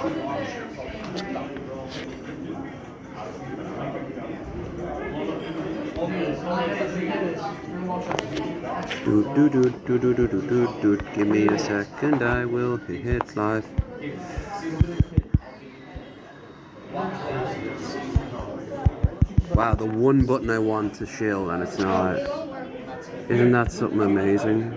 Give me a second, I will hit live. Wow, the one button I want to shill and it's not. Isn't that something amazing?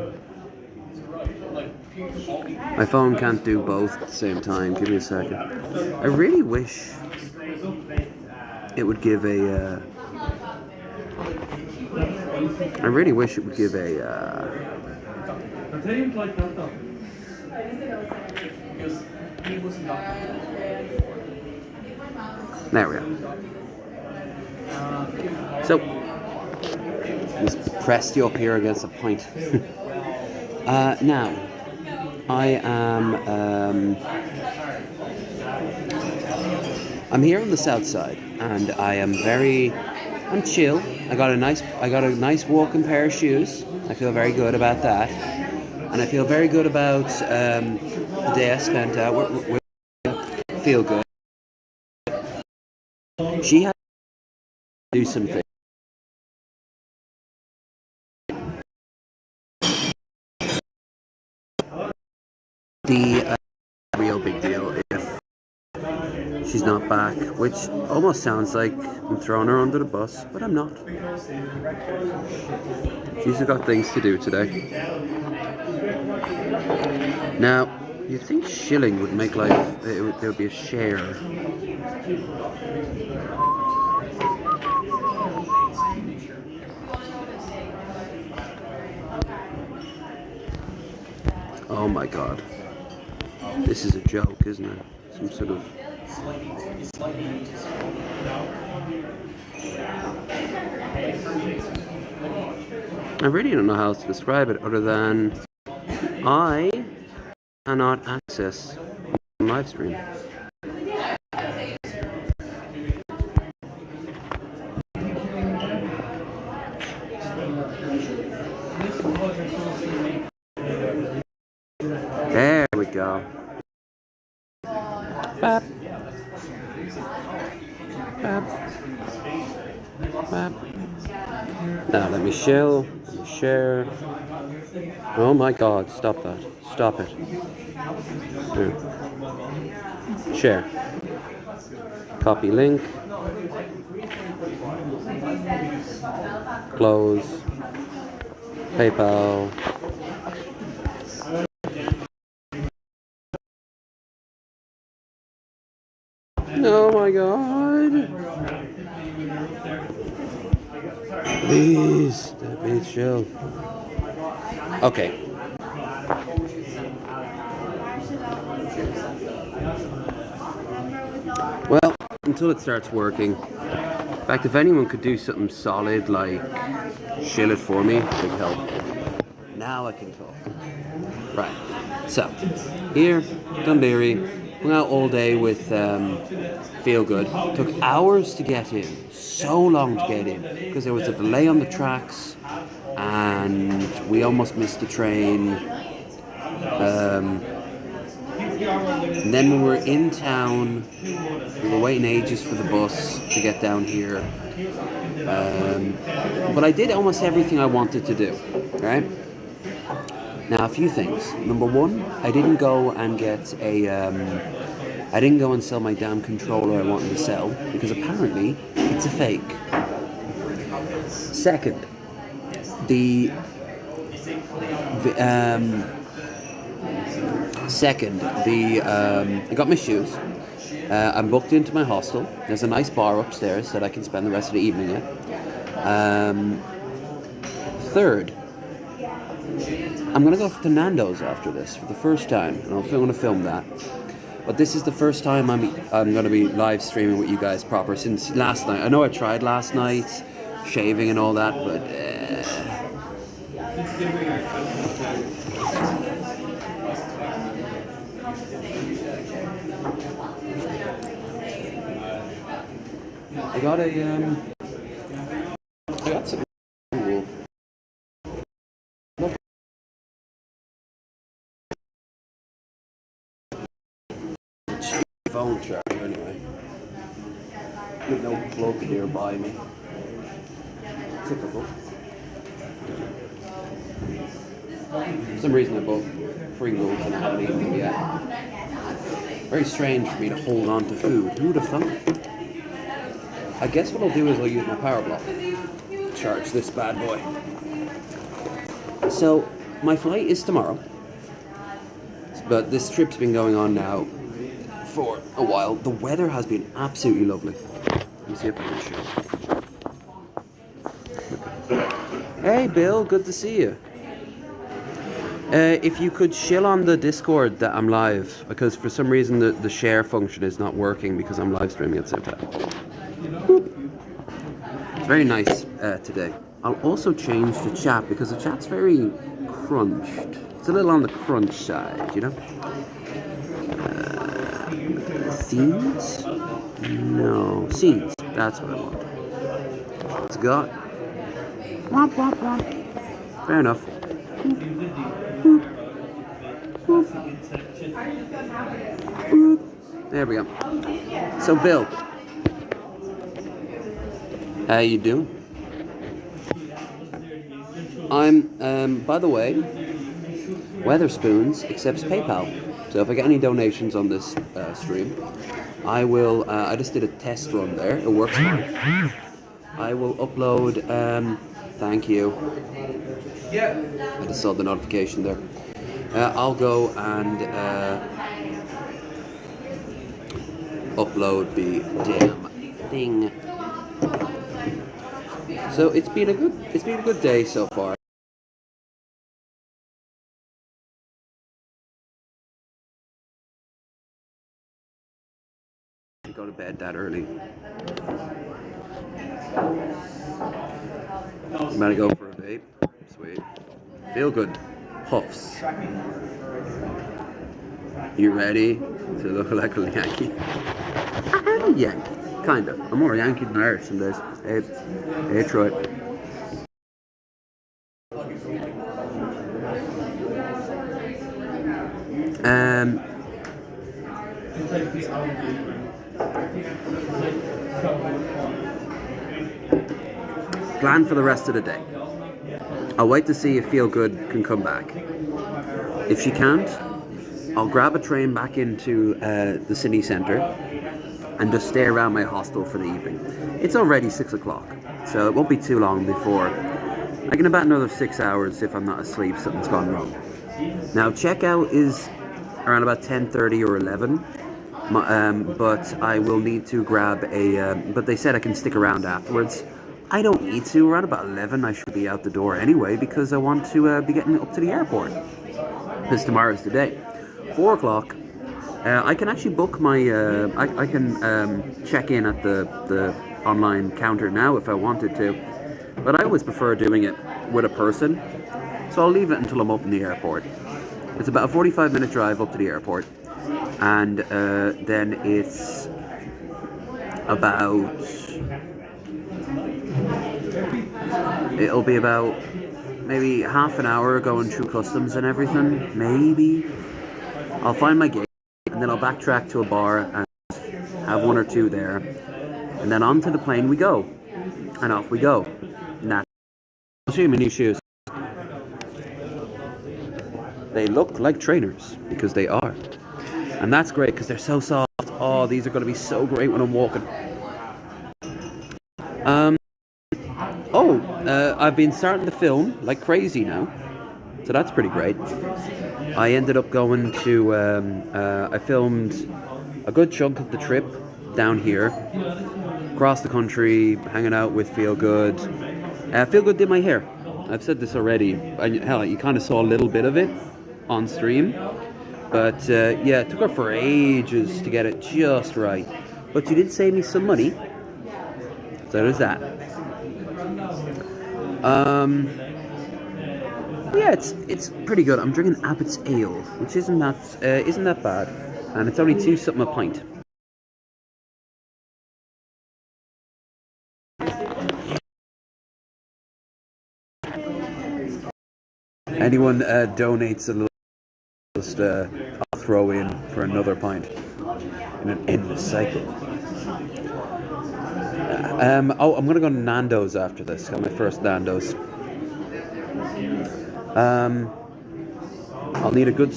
My phone can't do both at the same time. Give me a second. I really wish it would give a. I really wish it would give a. There we are. So, just pressed you up here against a point. Now, I am. I'm here on the south side, and I'm chill. I got a nice walking pair of shoes. I feel very good about that, and I feel very good about the day I spent out. Feel good. She had to do something. The real big deal if she's not back, which almost sounds like I'm throwing her under the bus, but I'm not. She's got things to do today. Now, you'd think shilling would make life, there would be a share. Oh my god. This is a joke, isn't it? Some sort of... I really don't know how else to describe it other than I cannot access my live stream. There we go. Bap. Bap. Bap. Now let me share. Oh my god, stop that. Stop it. Here. Share. Copy link. Close. PayPal. Oh my god. Please, let me chill. Okay. Well, until it starts working. In fact, if anyone could do something solid like shill it for me, it would help. Now I can talk. Right. So, here, Dunleary. Hung out all day with Feel Good. Took hours to get in. So long to get in. Because there was a delay on the tracks. And we almost missed the train. And then when we were in town, we were waiting ages for the bus to get down here. But I did almost everything I wanted to do, right? Now, a few things. Number one, I didn't go and get I didn't go and sell my damn controller I wanted to sell, because apparently it's a fake. Second, I got my shoes. I'm booked into my hostel. There's a nice bar upstairs that I can spend the rest of the evening at. Third, I'm going to go to Nando's after this for the first time, and I'm going to film that. But this is the first time I'm going to be live streaming with you guys proper since last night. I know I tried last night, shaving and all that, but... I got some phone charger anyway. With no plug nearby me. Typical. For some reason I bought Pringles and I haven't eaten them yet. Very strange for me to hold on to food. Who would have thought? I guess what I'll do is I'll use my power block to charge this bad boy. So, my flight is tomorrow. But this trip's been going on now for a while. The weather has been absolutely lovely. Let me see if I can show. Hey Bill, good to see you. If you could shill on the Discord that I'm live, because for some reason the share function is not working because I'm live streaming at the same time. Boop. It's very nice today. I'll also change the chat because the chat's very crunched. It's a little on the crunch side, you know? Scenes? No. Scenes. That's what I want. It's got... Womp, womp, womp. Fair enough. Boop. Boop. Boop. There we go. So, Bill. How you doing? I'm, by the way, Weatherspoons accepts PayPal. So if I get any donations on this stream, I will, I just did a test run there. It works fine. I will upload, thank you. I just saw the notification there. I'll go and upload the damn thing. So it's been a good day so far. Go to bed that early. I'm gonna go for a vape. Sweet. Feel good. Puffs. You ready to look like a Yankee? I'm a Yankee. Kind of. I'm more Yankee than Irish some days. Hey Troy. Plan for the rest of the day. I'll wait to see if Feel Good can come back. If she can't, I'll grab a train back into the city centre and just stay around my hostel for the evening. It's already 6 o'clock, so it won't be too long before. I can about another 6 hours if I'm not asleep, something's gone wrong. Now checkout is around about 10:30 or 11, but I will need to grab a, but they said I can stick around afterwards. I don't need to. Around about 11 I should be out the door anyway because I want to be getting up to the airport. Because tomorrow's the day. 4 o'clock. I can actually book my, I can check in at the online counter now if I wanted to. But I always prefer doing it with a person. So I'll leave it until I'm up in the airport. It's about a 45-minute drive up to the airport. And then it's about... It'll be about maybe half an hour going through customs and everything. Maybe. I'll find my gate. And then I'll backtrack to a bar and have one or two there. And then onto the plane we go. And off we go. I'll show you my new shoes. They look like trainers, because they are. And that's great, because they're so soft. Oh, these are going to be so great when I'm walking. I've been starting to film like crazy now. So that's pretty great. I ended up going to, I filmed a good chunk of the trip down here, across the country, hanging out with Feel Good. Feel Good did my hair. I've said this already. Hell, you kind of saw a little bit of it on stream. But yeah, it took her for ages to get it just right. But you did save me some money. So there's that. Yeah, it's pretty good. I'm drinking Abbott's Ale, which isn't that bad, and it's only 2 something a pint. Anyone donates a little, just I'll throw in for another pint. in an endless cycle. Oh, I'm gonna go to Nando's after this. Got my first Nando's. I'll need a good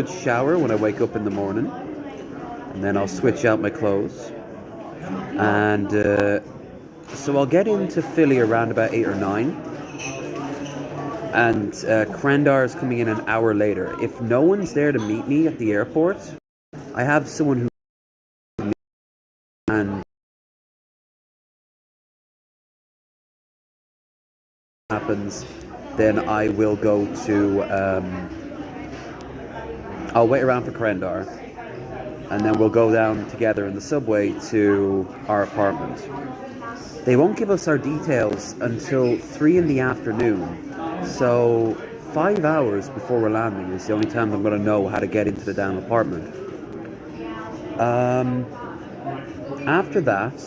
shower when I wake up in the morning, and then I'll switch out my clothes. And so I'll get into Philly around about 8 or 9. And Krendar is coming in an hour later. If no one's there to meet me at the airport, I have someone who and happens, then I will go to I'll wait around for Krendar, and then we'll go down together in the subway to our apartment. They won't give us our details until 3 in the afternoon, so 5 hours before we're landing is the only time I'm going to know how to get into the damn apartment. After that,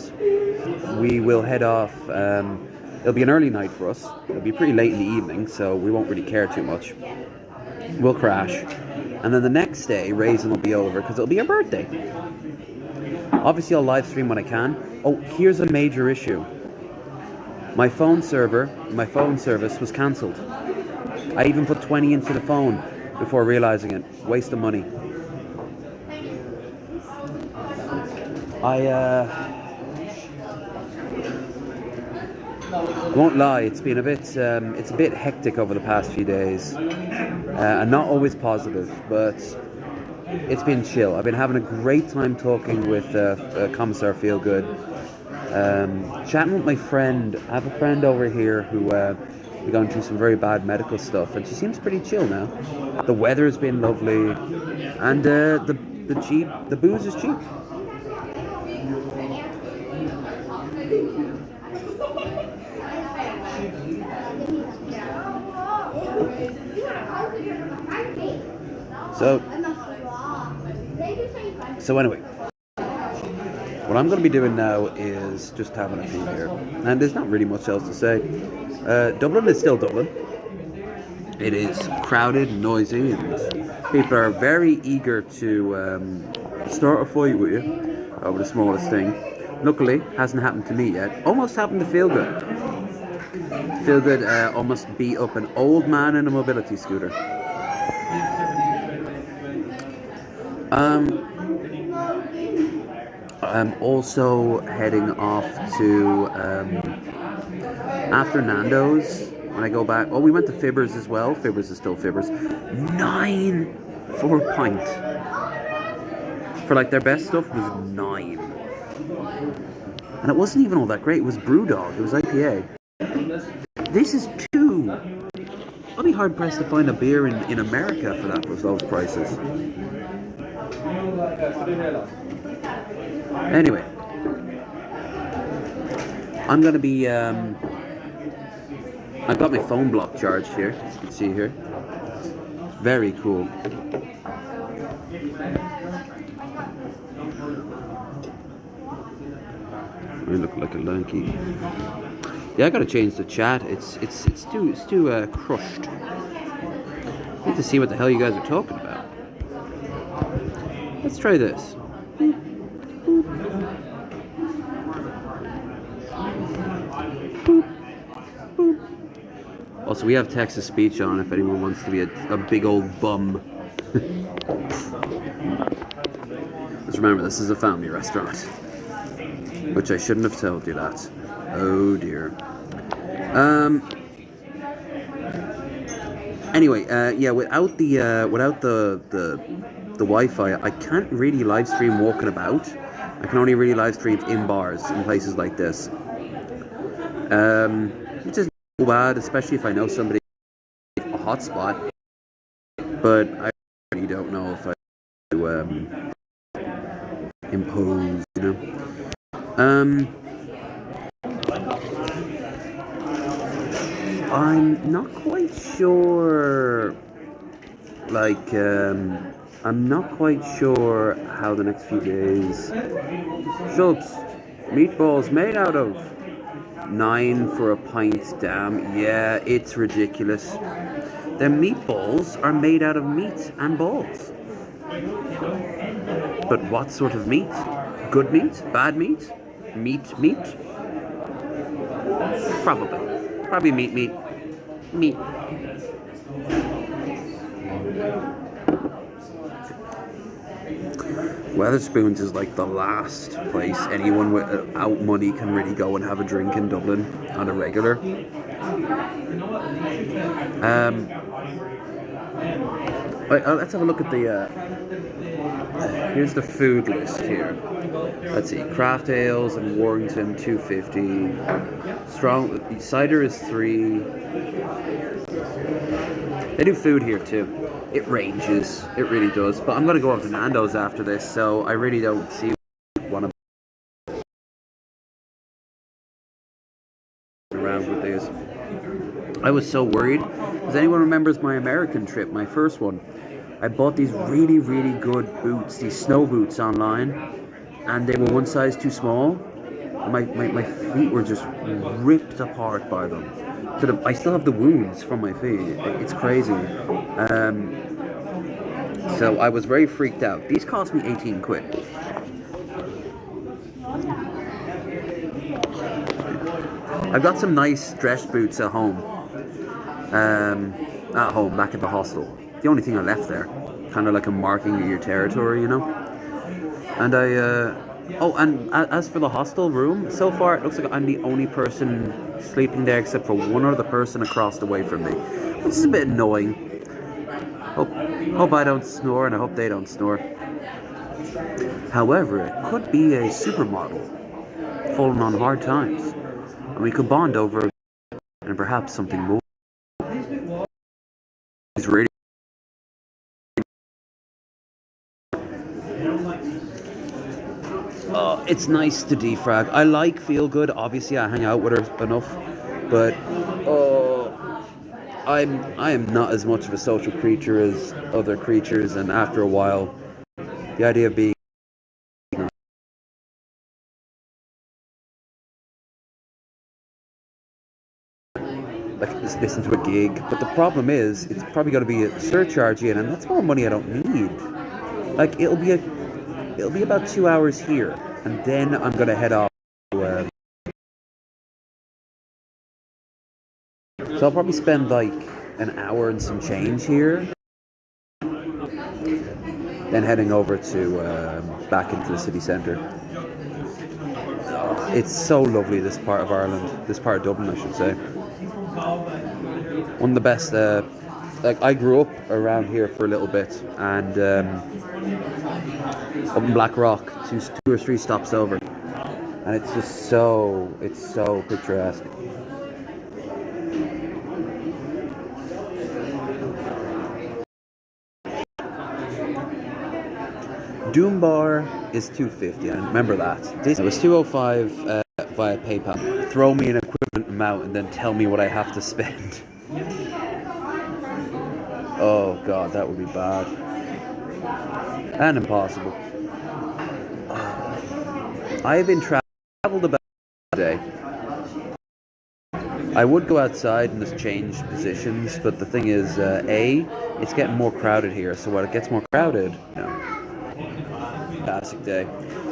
we will head off. It'll be an early night for us. It'll be pretty late in the evening, so we won't really care too much. We'll crash. And then the next day, raising will be over because it'll be our birthday. Obviously, I'll live stream when I can. Oh, here's a major issue. My phone service was cancelled. I even put 20 into the phone before realizing it. Waste of money. I won't lie, it's been a bit hectic over the past few days, and not always positive, but it's been chill. I've been having a great time talking with Commissar Feelgood, chatting with my friend. I have a friend over here who we're going through some very bad medical stuff, and she seems pretty chill now. The weather's been lovely, and the booze is cheap. So anyway, what I'm going to be doing now is just having a few here, and there's not really much else to say. Dublin is still Dublin. It is crowded and noisy, and people are very eager to start a fight with you over the smallest thing. Luckily, hasn't happened to me yet. Almost happened to Feelgood. Feelgood almost beat up an old man in a mobility scooter. I'm also heading off to after Nando's. When I go back, we went to Fibbers as well. Fibbers is still Fibbers. 9 for a pint. For like their best stuff was 9, and it wasn't even all that great. It was Brewdog. It was IPA. This is 2. I'll be hard pressed to find a beer in America for those prices. Anyway, I'm gonna be I've got my phone block charged here, as you can see here. Very cool. I look like a lanky. Yeah, I gotta change the chat. It's too crushed. I need to see what the hell you guys are talking about. Let's try this. Also, we have text-to-speech on if anyone wants to be a big old bum. Just remember, this is a family restaurant. Which I shouldn't have told you that. Oh dear. Anyway, yeah, without the Wi-Fi, I can't really live stream walking about. I can only really live stream in bars in places like this. Which is not bad, especially if I know somebody a hotspot. But I really don't know if I do impose, you know. I'm not quite sure. I'm not quite sure how the next few days. Schultz, meatballs made out of 9 for a pint. Damn, yeah, it's ridiculous. The meatballs are made out of meat and balls. But what sort of meat? Good meat? Bad meat? Meat? Probably meat. Weatherspoons is like the last place anyone without money can really go and have a drink in Dublin on a regular. Let's have a look at the here's the food list here. Let's see, craft ales and Warrington $2.50. Strong cider is $3. They do food here too. It ranges, it really does. But I'm gonna go up to Nando's after this, so I really don't see one of around with these. I was so worried. Does anyone remembers my American trip, my first one? I bought these really, really good boots, these snow boots online, and they were one size too small. My feet were just ripped apart by them. I still have the wounds from my feet. It's crazy. So I was very freaked out. These cost me 18 quid. I've got some nice dress boots at home. Back at the hostel. The only thing I left there. Kind of like a marking of your territory, you know? And and as for the hostel room, so far it looks like I'm the only person sleeping there except for one other person across the way from me, which is a bit annoying. Hope I don't snore, and I hope they don't snore. However, it could be a supermodel falling on hard times, and we could bond over and perhaps something more. It's really it's nice to defrag. I like Feel Good. Obviously, I hang out with her enough, but I am not as much of a social creature as other creatures, and after a while, the idea of being like just listen to a gig. But the problem is, it's probably going to be a surcharge in, and that's more money I don't need. Like it'll be about 2 hours here, and then I'm gonna head off to, so I'll probably spend like an hour and some change here, then heading over to back into the city centre. It's so lovely, this part of Ireland, this part of Dublin I should say. One of the best, like I grew up around here for a little bit, and up in Blackrock, two or three stops over, and it's just so picturesque. Doom Bar is $2.50. I remember that. It was $2.05 via PayPal. Throw me an equivalent amount and then tell me what I have to spend. Oh god, that would be bad and impossible. I have been traveled about today. I would go outside and just change positions, but the thing is, it's getting more crowded here. So when it gets more crowded, fantastic day.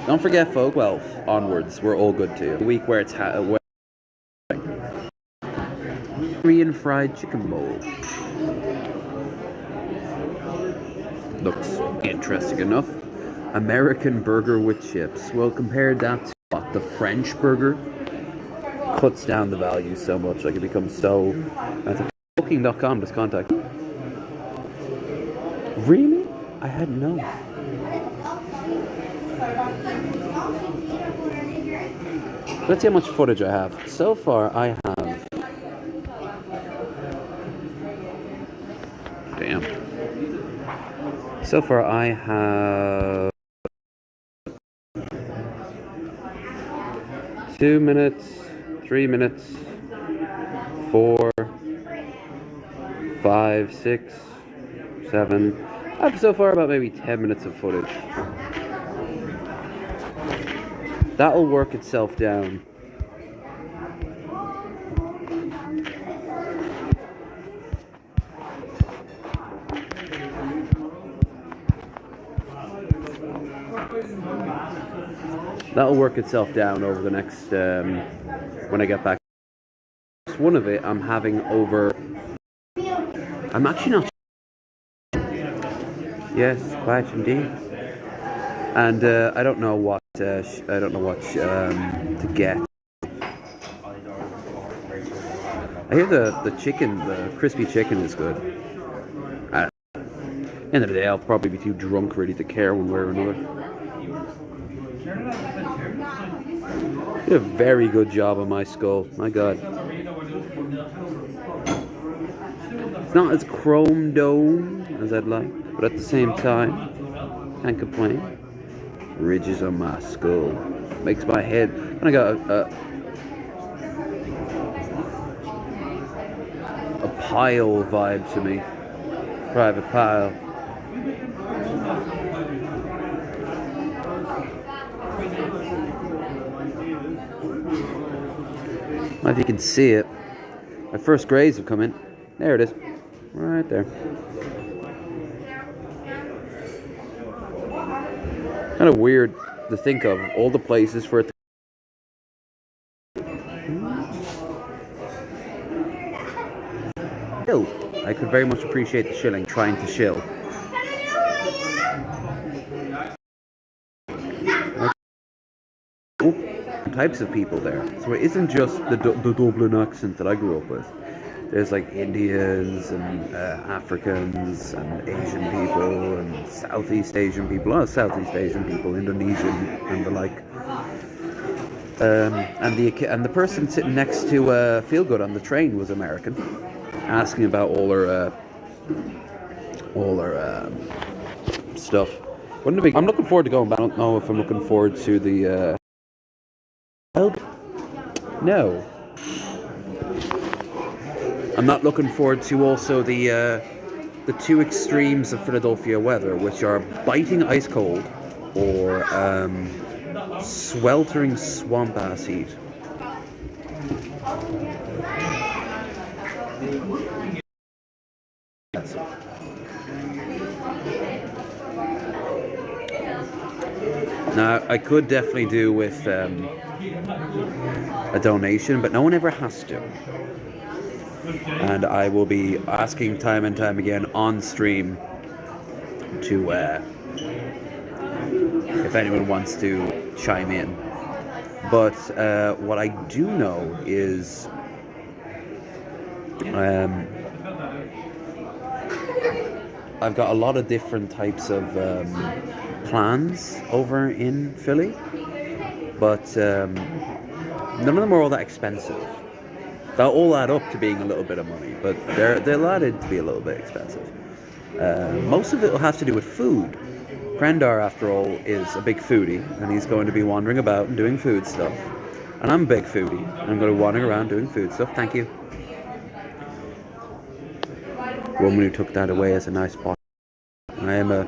Don't forget, folk. 12 onwards, we're all good too. A week where it's Korean fried chicken bowl. Looks interesting enough. American burger with chips. Well, compared that to what, the French burger cuts down the value so much. Like it becomes so. Booking.com just contact. Really? I hadn't known. Let's see how much footage I have. So far, I have. Damn. So far, I have 2 minutes, 3 minutes, 4, 5, 6, 7. I have so far about maybe 10 minutes of footage. That'll work itself down. That'll work itself down over the next, when I get back. One of it I'm having over, I'm actually not, yes, quite indeed. And I don't know what, to get. I hear the chicken, the crispy chicken is good. At the end of the day, I'll probably be too drunk really to care one way or another. Did a very good job on my skull, my god. It's not as chrome dome as I'd like, but at the same time, can't complain. Ridges on my skull makes my head, and I got a pile vibe to me. Private pile. I don't know if you can see it. My first grays have come in. There it is. Right there. Kind of weird to think of all the places for it to shill. I could very much appreciate the shilling, trying to shill. Types of people there, so it isn't just the Dublin accent that I grew up with. There's like Indians and Africans and Asian people and Southeast Asian people, Southeast Asian people, Indonesian and the like. And the person sitting next to Feelgood on the train was American, asking about all her stuff. I'm looking forward to going, but I don't know if I'm looking forward to the. No. I'm not looking forward to also the two extremes of Philadelphia weather, which are biting ice cold or sweltering swamp ass heat. Now, I could definitely do with a donation, but no one ever has to. And I will be asking time and time again on stream to if anyone wants to chime in. But what I do know is I've got a lot of different types of plans over in Philly, but none of them are all that expensive. They'll all add up to being a little bit of money, but they'll add in to be a little bit expensive. Most of it will have to do with food. Prendar, after all, is a big foodie, and he's going to be wandering about and doing food stuff. And I'm a big foodie, and I'm going to be wandering around doing food stuff. Thank you. The woman who took that away is a nice pot. I am a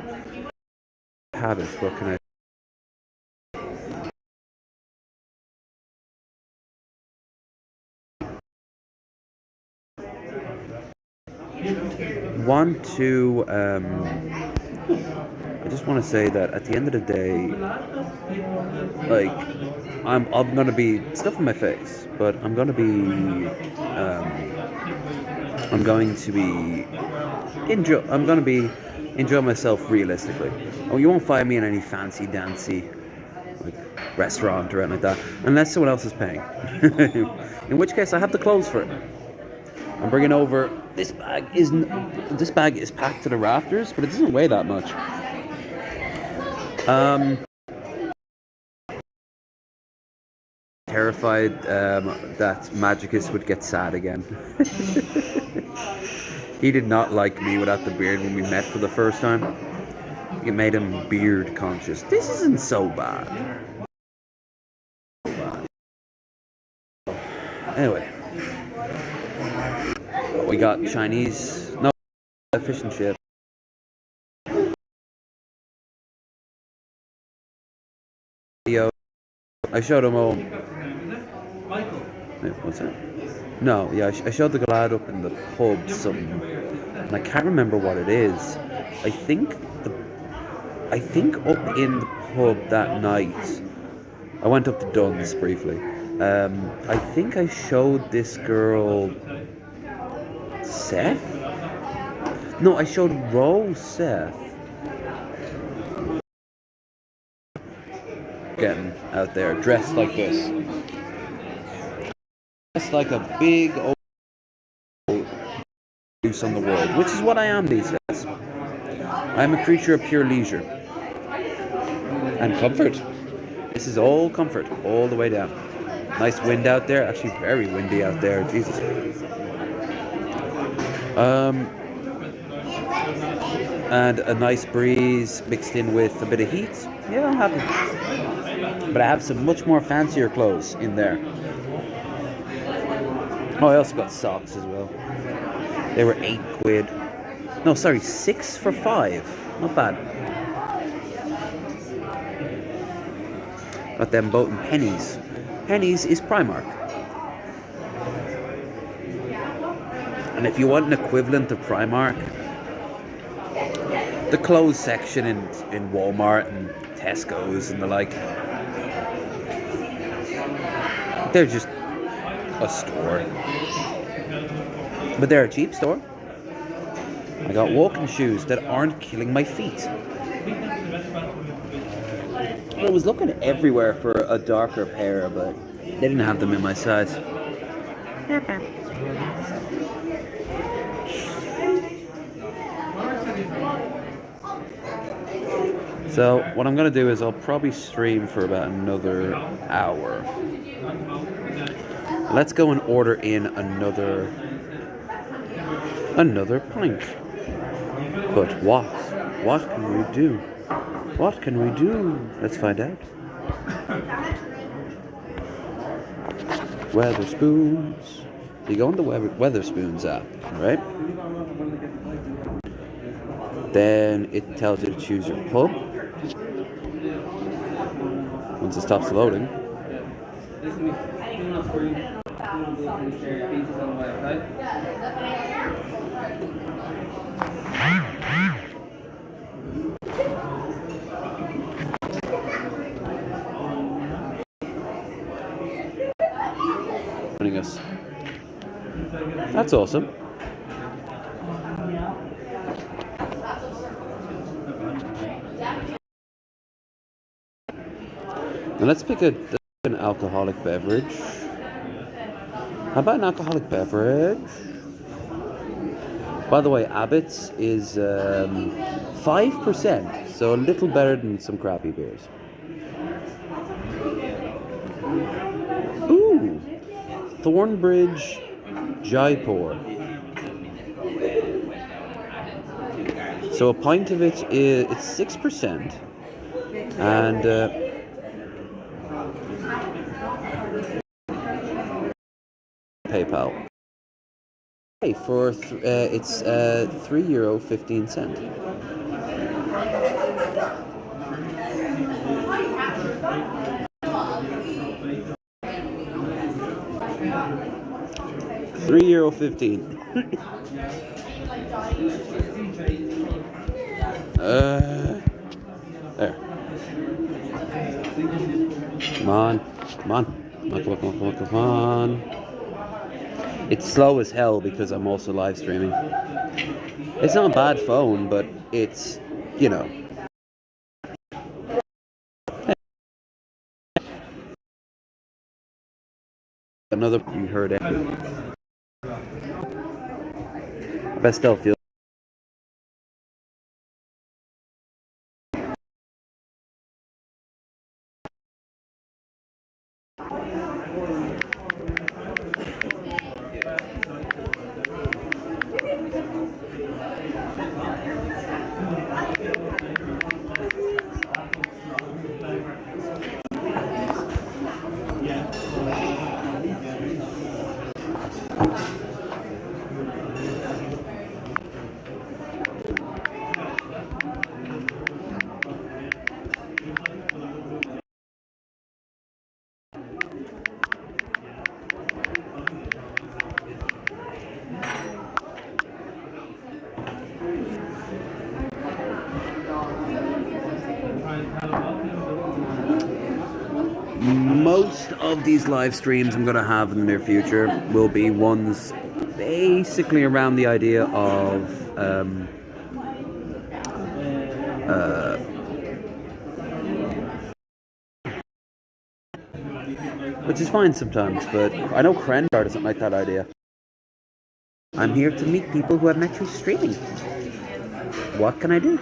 habit. What can I? I just want to say that at the end of the day, like, I'm gonna be stuff in my face, but I'm going to be enjoy myself realistically. Oh, you won't find me in any fancy dancy like restaurant or anything like that, unless someone else is paying. In which case, I have the clothes for it. I'm bringing over. This bag is packed to the rafters, but it doesn't weigh that much. Terrified that Magicus would get sad again. He did not like me without the beard when we met for the first time. It made him beard conscious. This isn't so bad. Anyway. We got Chinese, no, fish and chips. I showed him all. Wait, what's that? No, yeah, I showed the lad up in the pub something, and I can't remember what it is. I think I think up in the pub that night, I went up to Dunn's briefly. I think I showed this girl Seth. No, I showed Rose Seth. Getting out there, dressed like this. Dressed like a big old loose on the world, which is what I am these days. I am a creature of pure leisure. And comfort. This is all comfort, all the way down. Nice wind out there, actually very windy out there, Jesus. And a nice breeze mixed in with a bit of heat. Yeah, I'm happy. But I have some much more fancier clothes in there. Oh, I also got socks as well. They were £8. No, sorry, 6 for 5. Not bad. Got them both in pennies. Pennies is Primark. And if you want an equivalent of Primark, the clothes section in Walmart and Tesco's and the like, they're just a store. But they're a cheap store. I got walking shoes that aren't killing my feet. I was looking everywhere for a darker pair, but they didn't have them in my size. So what I'm going to do is I'll probably stream for about another hour. Let's go and order in another pint. But what? What can we do? What can we do? Let's find out. Weatherspoons. You go on the Weatherspoons app, right? Then it tells you to choose your pub. Once it stops loading. Us. That's awesome. Now let's pick an alcoholic beverage. How about an alcoholic beverage? By the way, Abbott's is 5%, so a little better than some crappy beers. Ooh, Thornbridge Jaipur. So a pint of it is 6%, and PayPal. Hey, for it's €3.15. €3.15. There. Come on. Come on. It's slow as hell because I'm also live streaming. It's not a bad phone, but it's, you know. Another, you heard it. But still feel. Most of these live streams I'm going to have in the near future will be ones basically around the idea of which is fine sometimes, but I know Krendar doesn't like that idea. I'm here to meet people who have met through streaming. What can I do?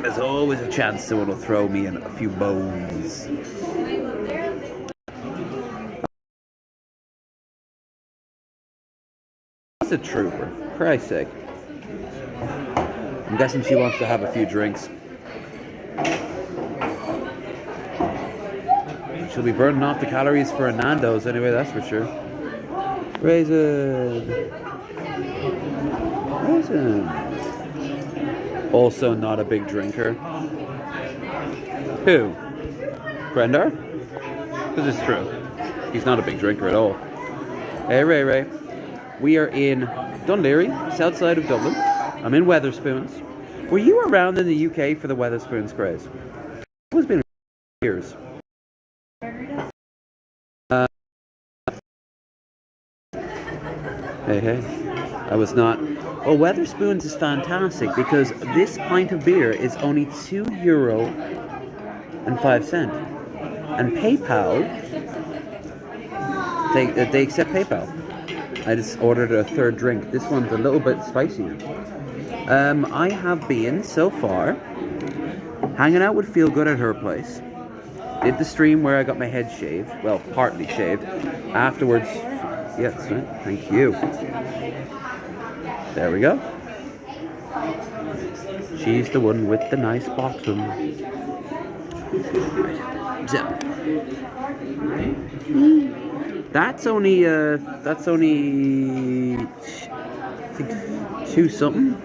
There's always a chance someone will throw me in a few bones. That's a trooper, for Christ's sake. I'm guessing she wants to have a few drinks. She'll be burning off the calories for a Nando's anyway, that's for sure. Raisin. Also not a big drinker. Who? Krendar? This is true. He's not a big drinker at all. Hey Ray. We are in Dún Laoghaire, south side of Dublin. I'm in Weatherspoons. Were you around in the UK for the Weatherspoons craze? It's been years. Hey. I was not. Well, Weatherspoons is fantastic because this pint of beer is only €2.05. And PayPal, they accept PayPal. I just ordered a third drink. This one's a little bit spicier. I have been, so far, hanging out with Feel Good at her place. Did the stream where I got my head shaved. Well, partly shaved. Afterwards, yes, right? Thank you. There we go. She's the one with the nice bottom. That's only I think 2 something.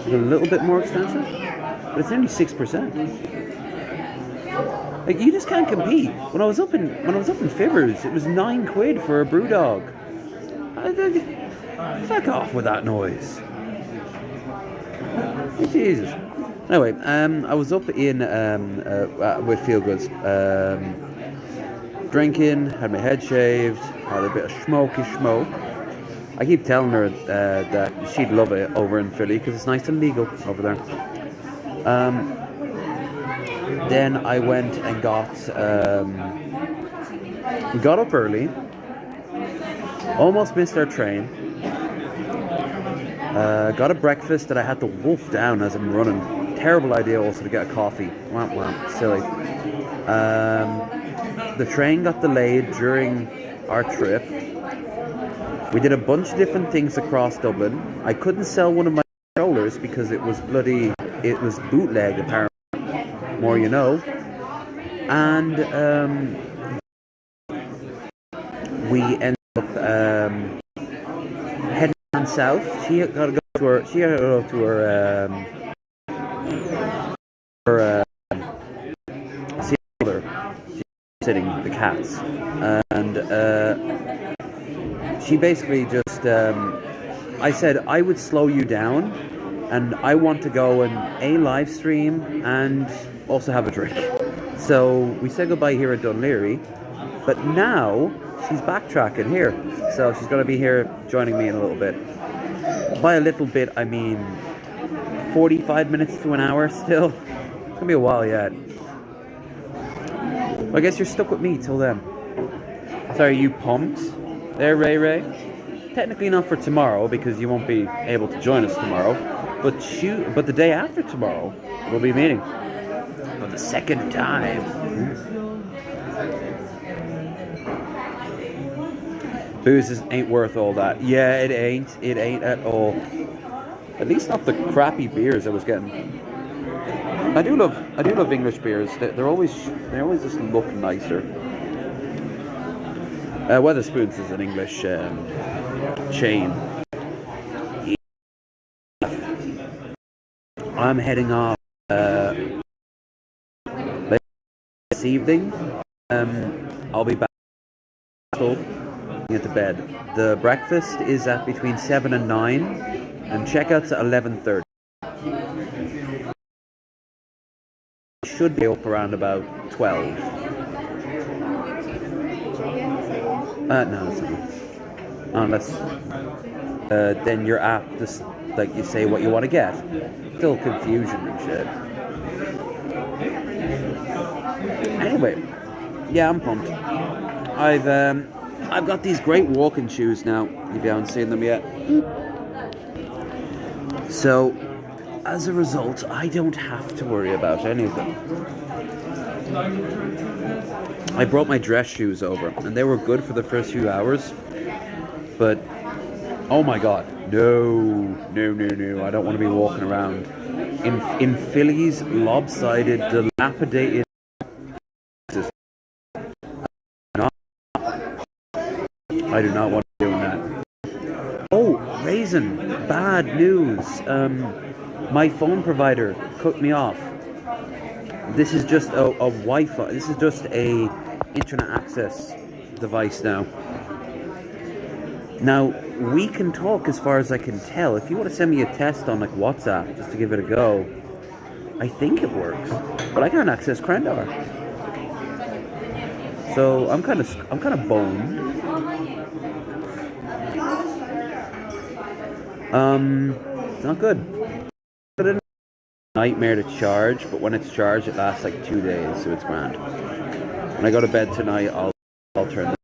A little bit more expensive, but it's only 6%. Like, you just can't compete. When I was up in Fibbers, it was £9 for a brewdog. Fuck off with that noise. Jesus. Anyway, I was up in with Feel Goods, drinking, had my head shaved, had a bit of smoke. I keep telling her that she'd love it over in Philly because it's nice and legal over there. Then I went and we got up early, almost missed our train. Got a breakfast that I had to wolf down as I'm running. Terrible idea also to get a coffee. Silly. The train got delayed during our trip. We did a bunch of different things across Dublin. I couldn't sell one of my controllers because it was bootleg apparently. More you know. And we ended up heading down south. She had to go to her mother. She's sitting the cats, and she basically just I said I would slow you down, and I want to go and live stream and also have a drink. So we said goodbye here at Dún Laoghaire, but now she's backtracking here. So she's going to be here joining me in a little bit. By a little bit, I mean 45 minutes to an hour still. It's going to be a while yet. Well, I guess you're stuck with me till then. So are you pumped there, Ray? Technically not for tomorrow because you won't be able to join us tomorrow. But the day after tomorrow, we'll be meeting. For the second time. Booze ain't worth all that. Yeah, it ain't. It ain't at all. At least not the crappy beers I was getting. I do love English beers. They always just look nicer. Weatherspoons is an English chain. I'm heading off this evening. I'll be back into bed. The breakfast is at between 7 and 9, and checkout's at 11:30. Should be up around about 12. No, that's not. Unless then your app just like you say what you want to get. Still confusion and shit. Anyway, yeah, I'm pumped. I've got these great walking shoes now. If you haven't seen them yet. So, as a result, I don't have to worry about anything. I brought my dress shoes over, and they were good for the first few hours. But, oh my god, no, I don't want to be walking around in Philly's lopsided, dilapidated. I do not want to be doing that. Oh, Raisin, bad news. My phone provider cut me off. This is just a Wi-Fi. This is just a internet access device now. Now, we can talk as far as I can tell. If you want to send me a test on like WhatsApp just to give it a go, I think it works. But I can't access Crendar. So I'm kind of boned. It's not good. Nightmare to charge, but when it's charged, it lasts like 2 days, so it's grand. When I go to bed tonight, I'll turn.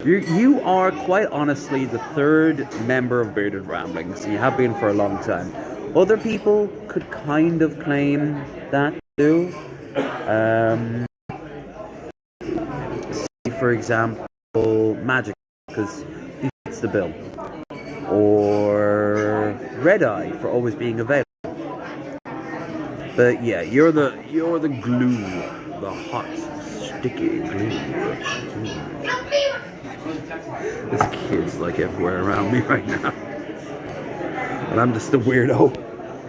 You are quite honestly the third member of Bearded Ramblings, and you have been for a long time. Other people could kind of claim that too. For example, Magic, because he fits the bill, or Red Eye for always being available. But yeah, you're the glue, the hot, sticky glue. There's kids like everywhere around me right now, and I'm just a weirdo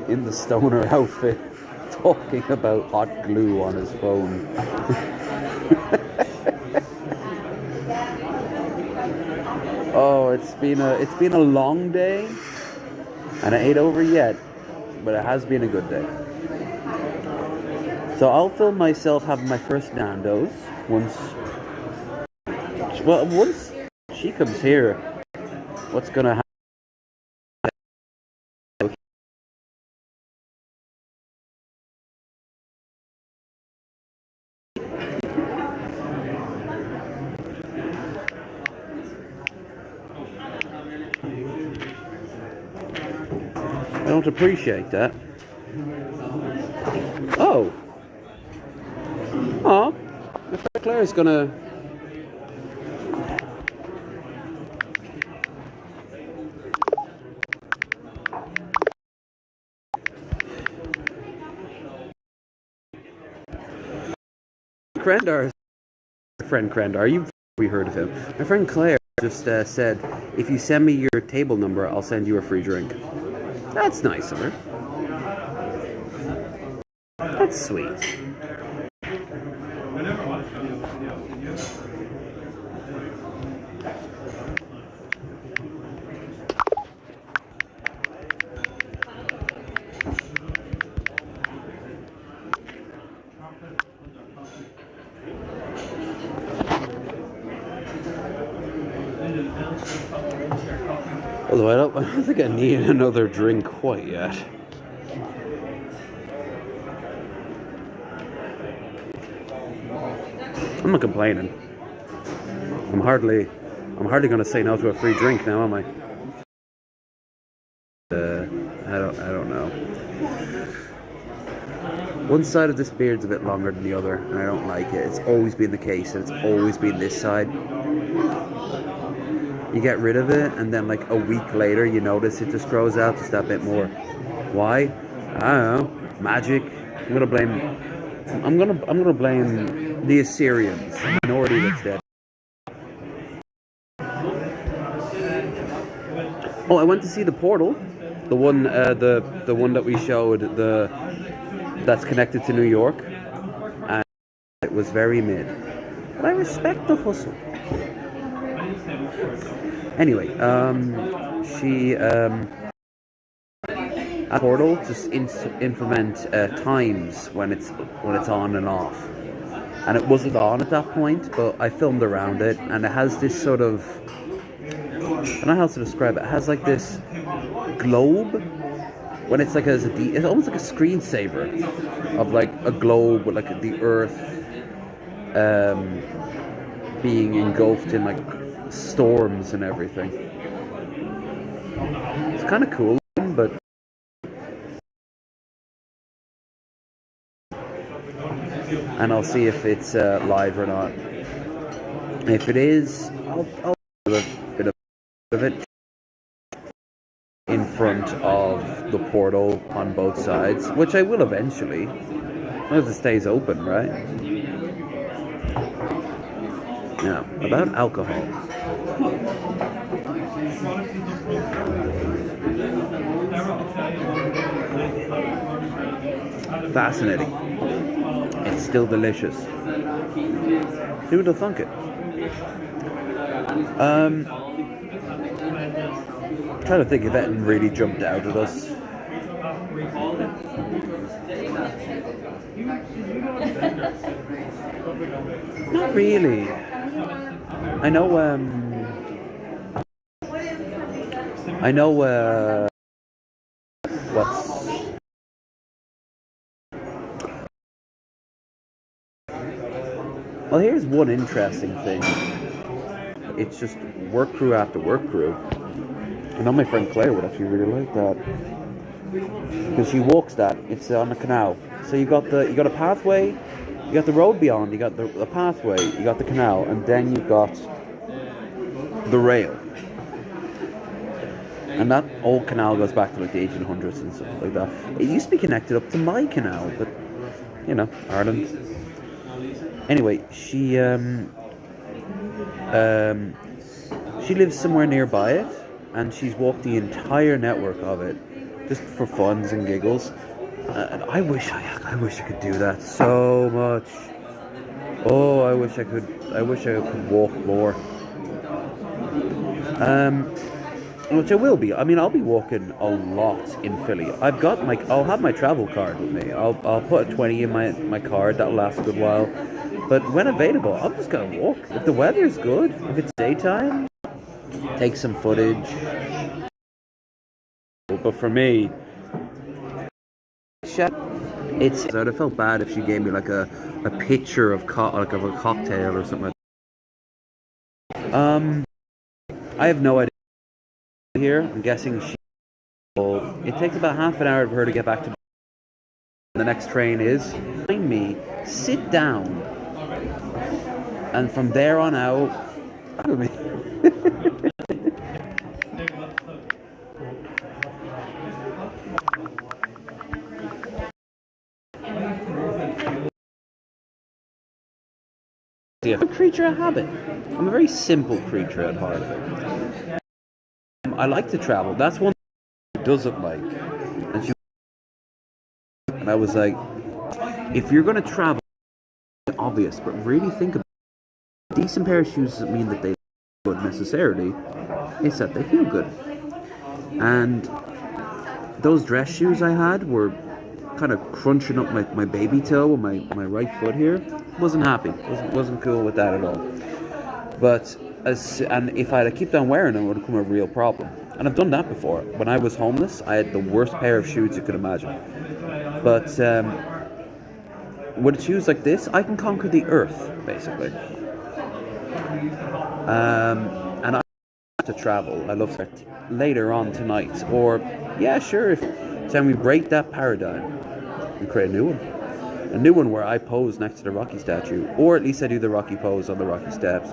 in the stoner outfit talking about hot glue on his phone. Oh, it's been a long day, and it ain't over yet, but it has been a good day. So I'll film myself having my first Nando's once she comes here. What's gonna happen? I don't appreciate that. Oh. If Claire's gonna... Crendar, my friend Crendar, you've probably heard of him. My friend Claire just said, if you send me your table number, I'll send you a free drink. That's nice of her. That's sweet. Although I don't think I need another drink quite yet. I'm not complaining. I'm hardly going to say no to a free drink now, am I? I don't know. One side of this beard's a bit longer than the other, and I don't like it. It's always been the case, and it's always been this side. You get rid of it, and then like a week later, you notice it just grows out just that bit more. Why? I don't know. Magic. I'm gonna blame the Assyrians, the minority that's dead. Oh, I went to see the portal, the one that we showed, that's connected to New York, and it was very mid. But I respect the hustle. Anyway, she a portal just implement times when it's on and off, and it wasn't on at that point, but I filmed around it, and it has this sort of, I don't know how to describe it. It has like this globe when it's like it's almost like a screensaver of like a globe with like the Earth being engulfed in like storms and everything. It's kind of cool, but and I'll see if it's live or not. If it is, I'll do a bit of it in front of the portal on both sides, which I will eventually, as it stays open, right? Now, about alcohol. Fascinating. It's still delicious. Who would have thunk it? Trying to think if anything really jumped out at us. Not really. I know what's well, here's one interesting thing. It's just work crew after work crew. I know my friend Claire would actually really like that, because she walks that. It's on the canal, so you got a pathway, you got the road beyond, you got the pathway, you got the canal, and then you got the rail. And that old canal goes back to like the 1800s and stuff like that. It used to be connected up to my canal, but you know, Ireland. Anyway, she lives somewhere nearby it, and she's walked the entire network of it, just for funs and giggles. And I wish I could do that so much. Oh, I wish I could walk more. Which I will be. I mean, I'll be walking a lot in Philly. I'll have my travel card with me. I'll put a 20 in my card. That'll last a good while. But when available, I'm just gonna walk. If the weather's good, if it's daytime, take some footage. But for me, it's. I'd have felt bad if she gave me like a picture of a cocktail or something. I have no idea. Here, I'm guessing it takes about half an hour for her to get back to. The next train is behind me. Sit down, and from there on out, I'm a creature of habit. I'm a very simple creature at heart. I like to travel. That's one thing she doesn't like. And I was like, if you're going to travel, it's obvious, but really think about it. A decent pair of shoes doesn't mean that they look good necessarily. It's that they feel good. And those dress shoes I had were kind of crunching up my baby toe with my right foot here. Wasn't happy. Wasn't cool with that at all. But and if I kept on wearing them, it would become a real problem. And I've done that before. When I was homeless, I had the worst pair of shoes you could imagine. But with shoes like this, I can conquer the earth, basically. And I love to travel. I love to later on tonight. Or, yeah, sure, if then we break that paradigm and create a new one. A new one where I pose next to the Rocky statue. Or at least I do the Rocky pose on the Rocky steps.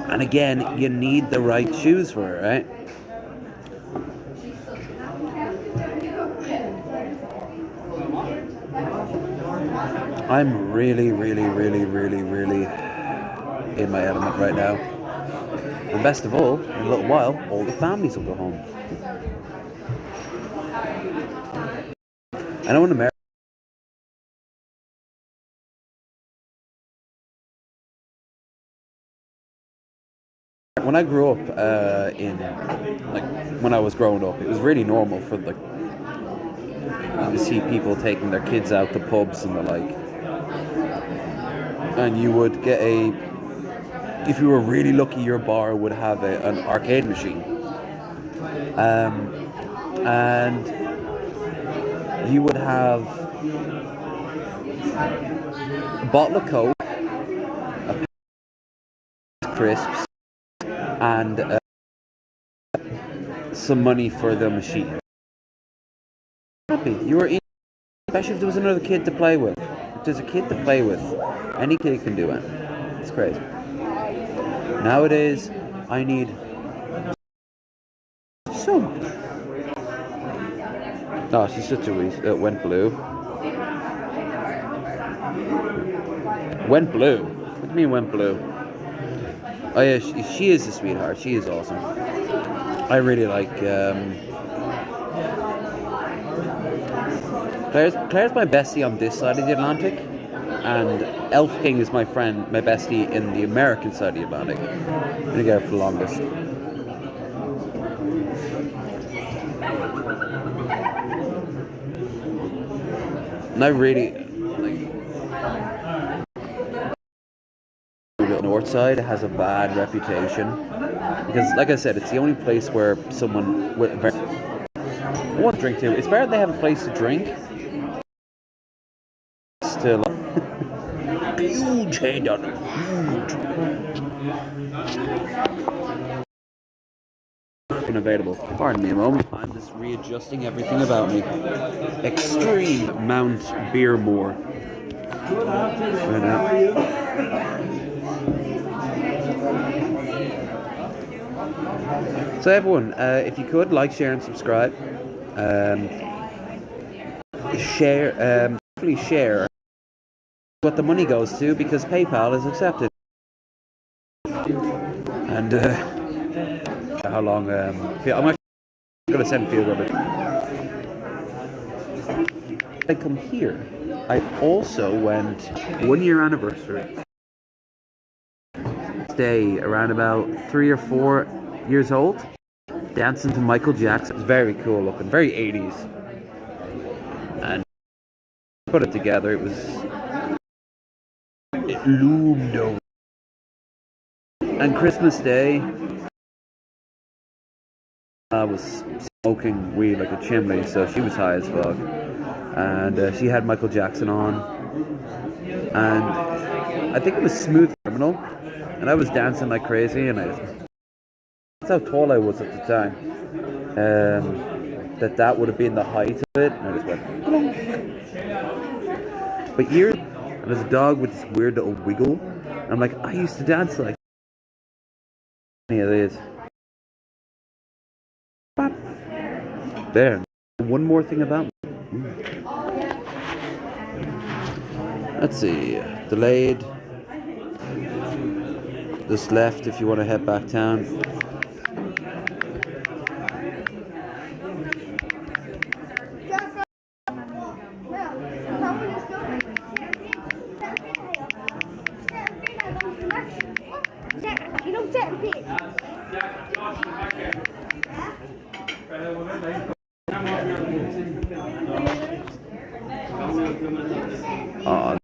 And again, you need the right shoes for it, right? I'm really in my element right now. And best of all, in a little while, all the families will go home. I know in America, when I grew up when I was growing up, it was really normal for to see people taking their kids out to pubs and the like, and you would get if you were really lucky, your bar would have an arcade machine, and you would have a bottle of Coke, a pack of crisps, and some money for the machine. Happy. You were in, especially if there was another kid to play with. If there's a kid to play with, any kid can do it. It's crazy. Nowadays, I need so much. Oh, she's such a wee. It went blue. Went blue? What do you mean went blue? Oh yeah, she is a sweetheart. She is awesome. I really like. Claire's my bestie on this side of the Atlantic, and Elf King is my bestie in the American side of the Atlantic. I'm gonna get her for the longest. And I really the north side has a bad reputation because, like I said, it's the only place where someone with won't drink to. It's better they have a place to drink. Still, huge head on it. Huge. Unavailable. Pardon me a moment. I'm just readjusting everything about me. Extreme Mount Beermore. Right now. So everyone, if you could like, share, and subscribe. Definitely share what the money goes to, because PayPal is accepted. And how long? I'm actually gonna send Field over. I come here. I also went 1 year anniversary. Day around about 3 or 4 years old, dancing to Michael Jackson. It was very cool looking, very 80s. And put it together, it loomed over. And Christmas Day, I was smoking weed like a chimney, so she was high as fuck. And she had Michael Jackson on. And I think it was Smooth Criminal. And I was dancing like crazy, and that's how tall I was at the time. That would have been the height of it, and I just went. But years, and there's a dog with this weird little wiggle. And I'm like, I used to dance like any of these. There. One more thing about me. Let's see. Delayed. Just left if you want to head back down. Oh,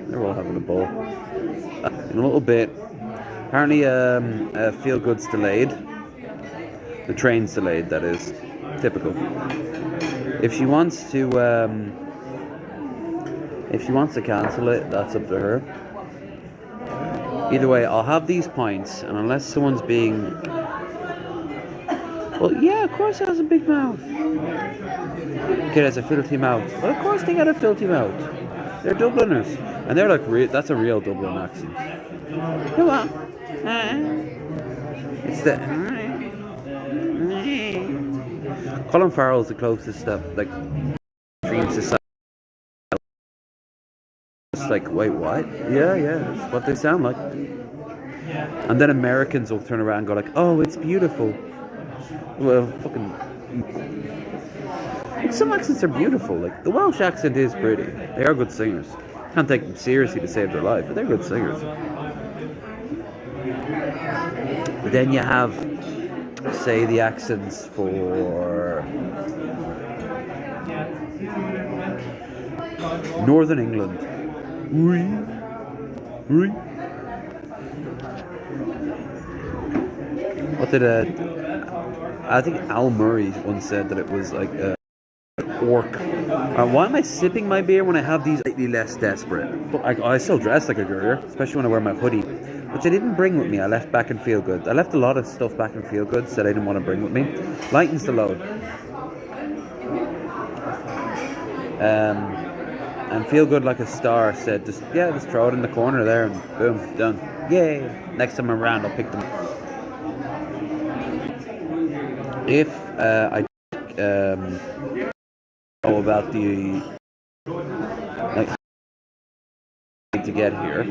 they're all having a ball. In a little bit. Apparently, Feel Good's delayed. The train's delayed, that is. Typical. If she wants to cancel it, that's up to her. Either way, I'll have these pints, and unless someone's being... Well, yeah, of course it has a big mouth. Kid has a filthy mouth. Well, of course they got a filthy mouth. They're Dubliners. And they're like, that's a real Dublin accent. Come on. It's the... Colin Farrell's the closest that, like, dream society. It's like, wait, what? Yeah, that's what they sound like. And then Americans will turn around and go like, oh, it's beautiful. Well, fucking... Some accents are beautiful. Like, the Welsh accent is pretty. They are good singers. Can't take them seriously to save their life, but they're good singers. But then you have, say, the accents for Northern England. Oui. Oui. What did I think Al Murray once said that it was like a orc. Why am I sipping my beer when I have these slightly less desperate? But I still dress like a courier, especially when I wear my hoodie, which I didn't bring with me. I left back in Feel Good. I left a lot of stuff back in Feel Good that I didn't want to bring with me. Lightens the load. And Feel Good Like a Star said, just throw it in the corner there and boom, done. Yay! Next time I'm around, I'll pick them. If I know about the to get here,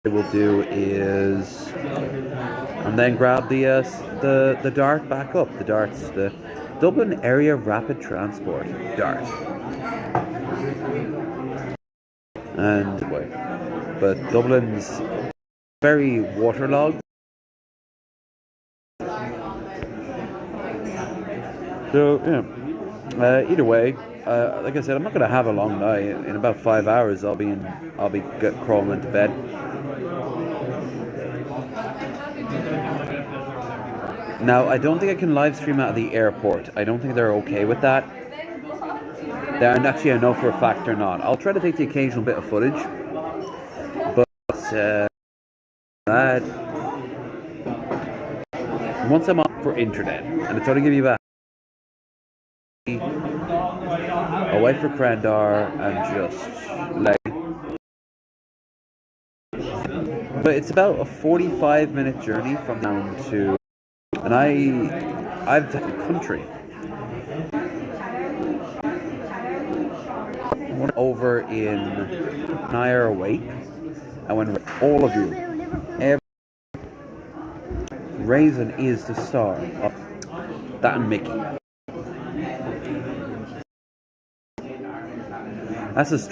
what we'll do is, and then grab the dart back up. The darts, the Dublin Area Rapid Transport dart. And but Dublin's very waterlogged. So yeah, either way, like I said, I'm not gonna have a long night. In about 5 hours, I'll be crawling into bed. Now, I don't think I can live stream out of the airport. I don't think they're okay with that. And actually, I know for a fact they're not. I'll try to take the occasional bit of footage, but that once I'm on for internet, and it's only give you about away for Crandar and just like, but it's about a 45-minute journey from down to, and I've done the country. Over in Nire Awake, and when all of you, every Raisin is the star of that and Mickey. That's a.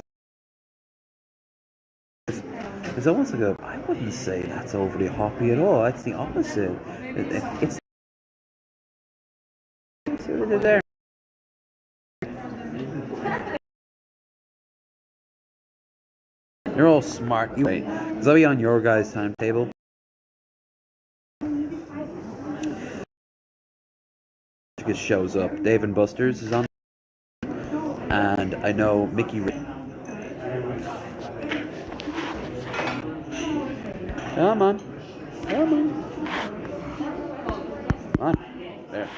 It's almost like I wouldn't say that's overly hoppy at all. That's the opposite. It's. See what they did there. You're all smart. You wait, because I'll be on your guys' timetable. It shows up. Dave and Buster's is on, and I know Mickey. Come on, come on, come on. There.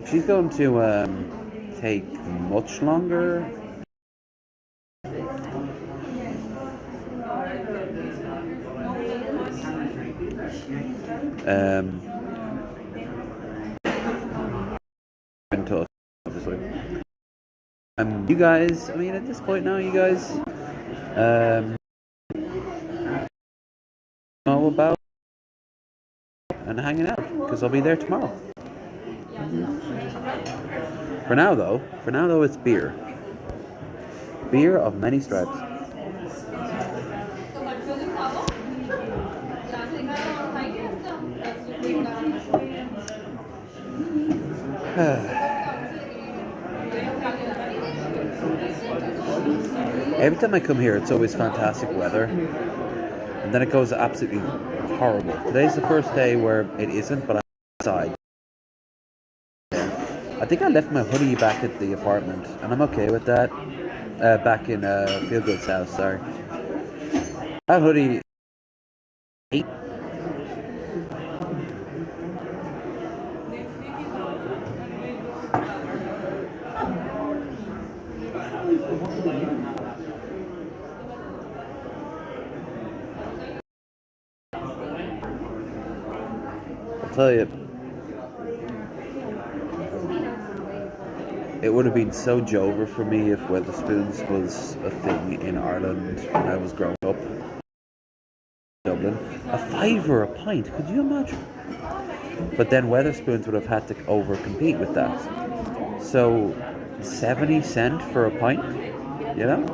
She's going to take much longer. Until obviously. You guys. I mean, at this point now, you guys know about and hanging out because I'll be there tomorrow. For now though, it's beer. Beer of many stripes. Every time I come here, it's always fantastic weather, and then it goes absolutely horrible. Today's the first day where it isn't, but I'm outside. I think I left my hoodie back at the apartment, and I'm okay with that. Back in Feel Good's house, sorry. That hoodie. I'll tell you. It would have been so jover for me if Weatherspoons was a thing in Ireland when I was growing up. Dublin, a fiver a pint. Could you imagine? But then Weatherspoons would have had to over-compete with that. So, 70 cents for a pint, you know?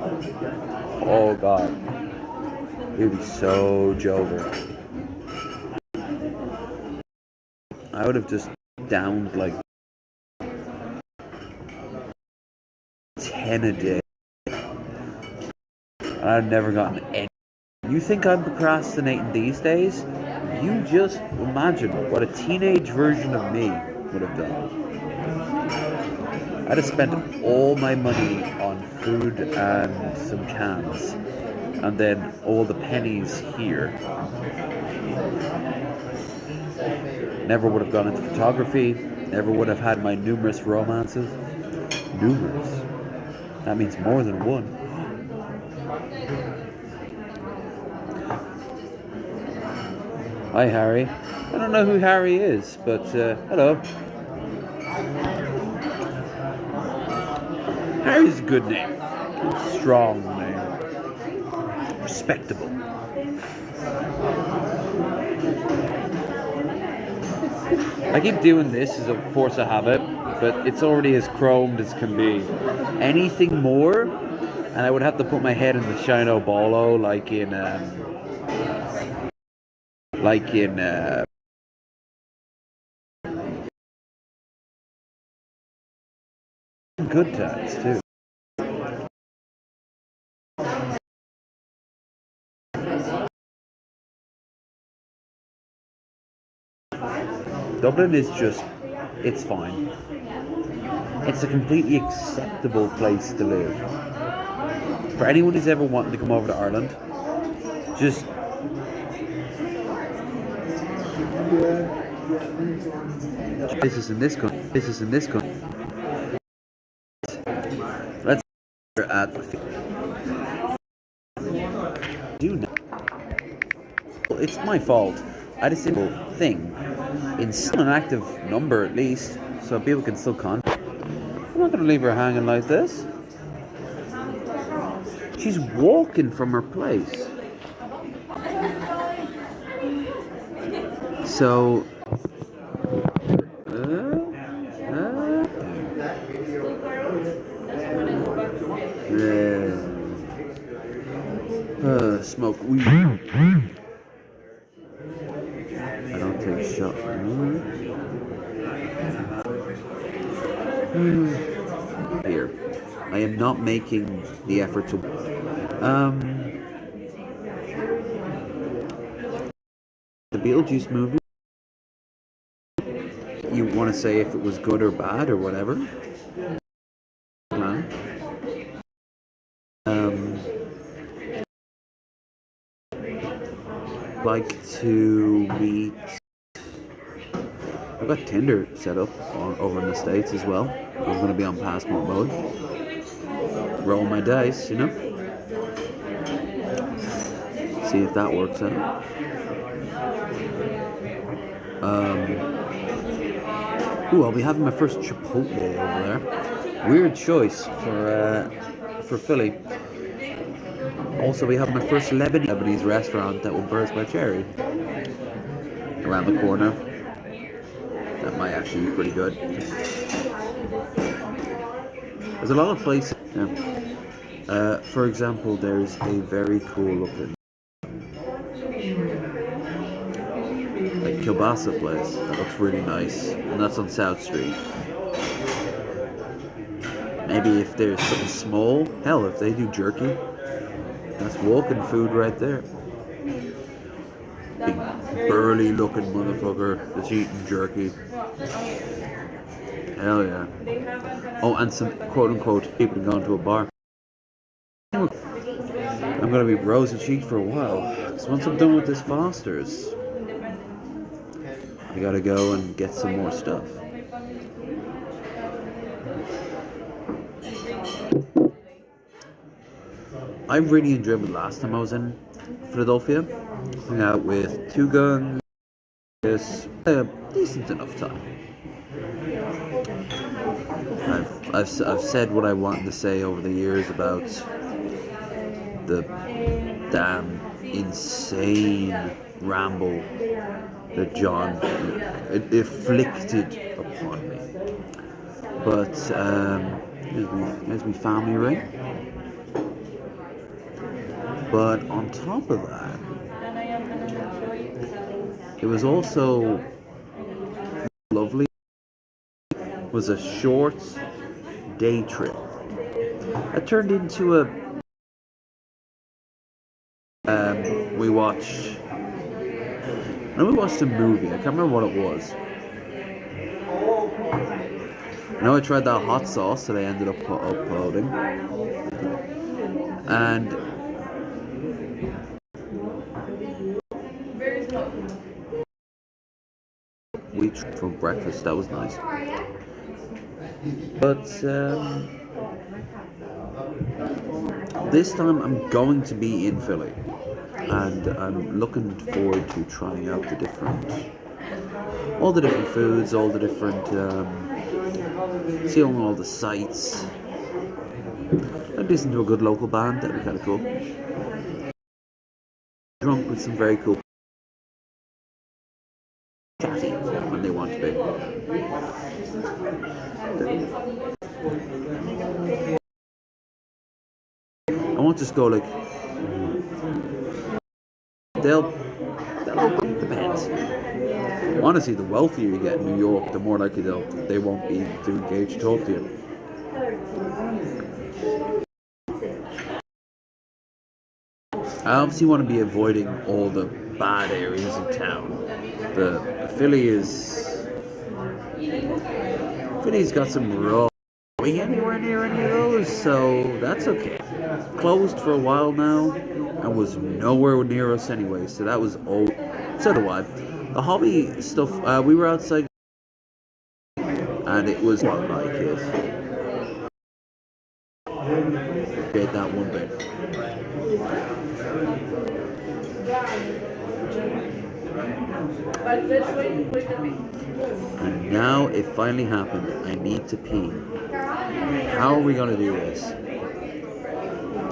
Oh God, it would be so jovial. I would have just downed like 10 a day. I've never gotten any. You think I'm procrastinating these days? You just imagine what a teenage version of me would have done. I'd have spent all my money on food and some cans, and then all the pennies here. Never would have gone into photography, never would have had my numerous romances. Numerous? That means more than one. Hi Harry. I don't know who Harry is, but hello. Harry's a good name. Strong name. Respectable. I keep doing this as a force of habit, but it's already as chromed as can be. Anything more, and I would have to put my head in the Shino Bolo like in Good Times too. Dublin is just, it's fine. It's a completely acceptable place to live. For anyone who's ever wanted to come over to Ireland, just this is in this country. Let's at do now. It's my fault. I had a simple thing in still an active number at least, so people can still contact. I'm not going to leave her hanging like this. She's walking from her place. So smoke weed. I don't take shots. Here, I am not making the effort to. The Beetlejuice movie. You want to say if it was good or bad or whatever? Like to meet. I've got Tinder set up over in the States as well. I'm going to be on passport mode. Roll my dice, you know. See if that works out. Ooh, I'll be having my first Chipotle over there. Weird choice for Philly. Also, we have my first Lebanese restaurant that will burst my cherry around the corner. That might actually be pretty good. There's a lot of places. Yeah. For example, there's a very cool looking kielbasa place that looks really nice, and that's on South Street. Maybe if there's something small, hell, if they do jerky. That's walking food right there. Big burly looking motherfucker that's eating jerky. Hell yeah. Oh, and some quote unquote people going to a bar. I'm gonna be rosy cheeked for a while. Because once I'm done with this Foster's, I gotta go and get some more stuff. I really enjoyed it last time I was in Philadelphia. Hung out with Two Guns. It's a decent enough time. I've said what I wanted to say over the years about the damn insane ramble that John inflicted upon me. But there's my family ring. But on top of that, it was also lovely. It was a short day trip. It turned into we watched a movie. I can't remember what it was. I know I tried that hot sauce that I ended up uploading, and we tried for breakfast. That was nice. But this time I'm going to be in Philly, and I'm looking forward to trying out all the different foods, all the different, seeing all the sights. I'd listen to a good local band. That'd be kind of cool. Drunk with some very cool chatty when they want to be. I won't just go like they'll open the bands. Honestly, the wealthier you get in New York, the more likely they won't be to engage to talk to you. I obviously want to be avoiding all the bad areas of town. Philly's got some rough. Are we anywhere near any of those? So that's okay. Closed for a while now, and was nowhere near us anyway. So that was old. So do I. The hobby stuff. We were outside, and it was not like it. Get that one bit. And now it finally happened. I need to pee. How are we gonna do this?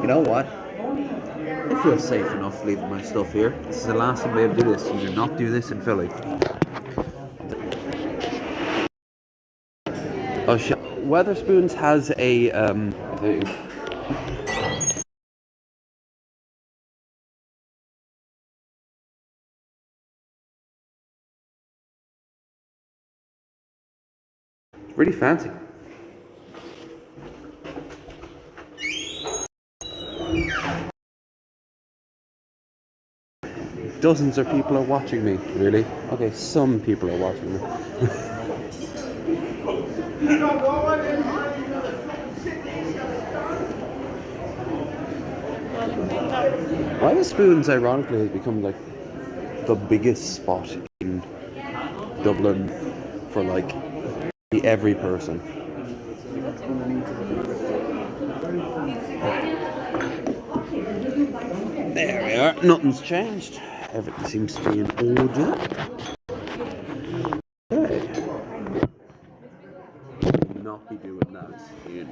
You know what? I feel safe enough leaving my stuff here. This is the last time I ever do this. You do not do this in Philly. Oh shit. Weatherspoons has a really fancy. Dozens of people are watching me, really. Okay, some people are watching me. Weatherspoons, ironically, has become like the biggest spot in Dublin for like every person. There we are. Nothing's changed. Everything seems to be in order. Okay. Will not be doing that in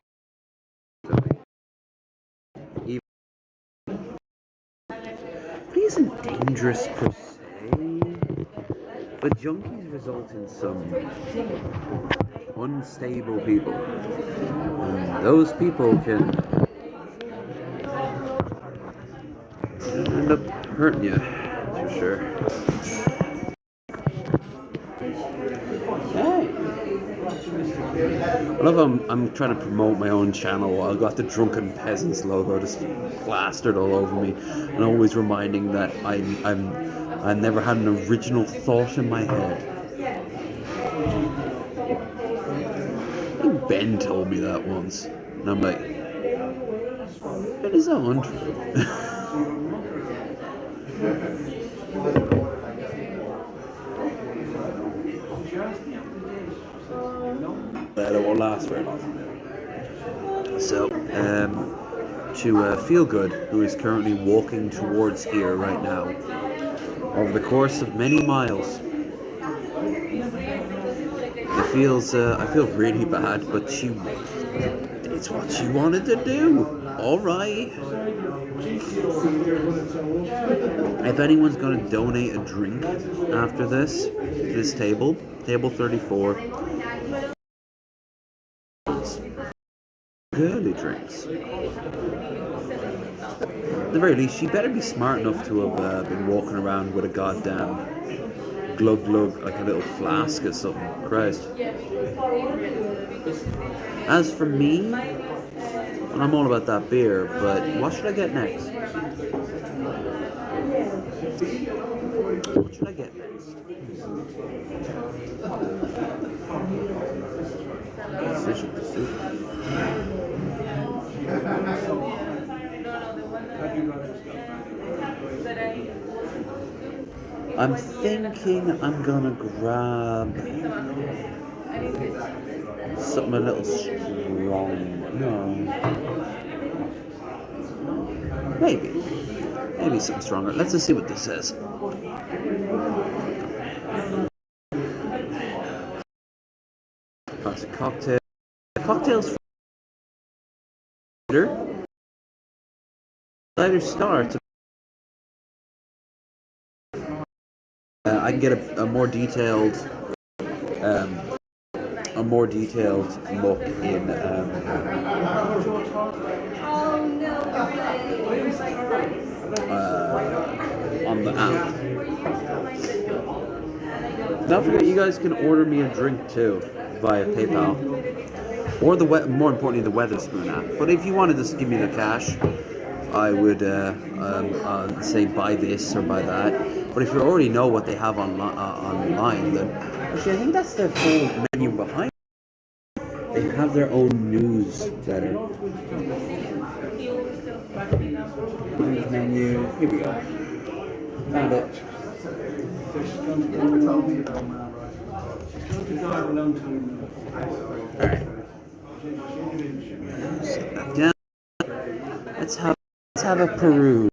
Philly. It isn't dangerous per se, but junkies result in some unstable people, and those people can end up hurting you, for sure. Hey. I love I'm trying to promote my own channel. I've got the Drunken Peasants logo just plastered all over me, and always reminding that I never had an original thought in my head. I think Ben told me that once, and I'm like, it is so untrue. That won't last very long. So, to Feel Good, who is currently walking towards here right now, over the course of many miles, I feel really bad, but it's what she wanted to do. Alright. If anyone's gonna donate a drink after this table 34, girly drinks. At the very least, she better be smart enough to have been walking around with a goddamn glug, like a little flask or something. Christ. As for me, well, I'm all about that beer, but what should I get next? What should I get next? I'm thinking I'm gonna grab something a little strong. No. Maybe something stronger. Let's just see what this says. Classic cocktail. Cocktails for cider start. I can get a more detailed look in on the app. Don't forget, you guys can order me a drink too via PayPal, or more importantly, the Weatherspoon app. But if you wanted to just give me the cash, I would say buy this or buy that. But if you already know what they have online, then actually I think that's their full menu behind. They have their own newsletter. News menu. Here we go. Found it. Alright. Down. Let's have a peruse.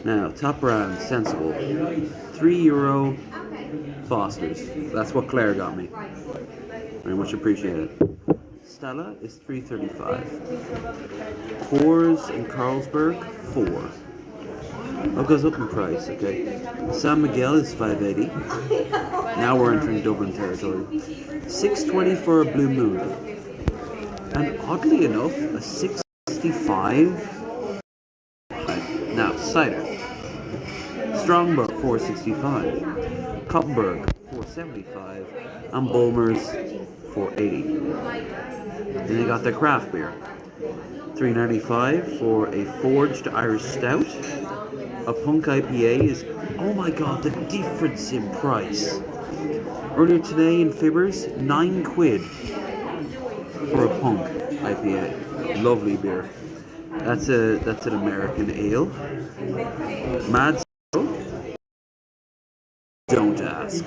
Now, top brand, sensible. €3 Foster's. That's what Claire got me. Very much appreciated. Stella is $3.35. Coors and Carlsberg, $4. It goes up in price, okay? San Miguel is $5.80. Now we're entering Dublin territory. $6.20 for a Blue Moon. And oddly enough, a $6.65. Now, cider. Strongbow, $4.65. Koppenberg, $4.75. And Bulmers, $4.80. Then they got their craft beer. $3.95 for a forged Irish Stout. A Punk IPA is, oh my god, the difference in price. Earlier today in Fibbers, £9 for a Punk IPA. Lovely beer. That's an American ale. Mad Don't ask.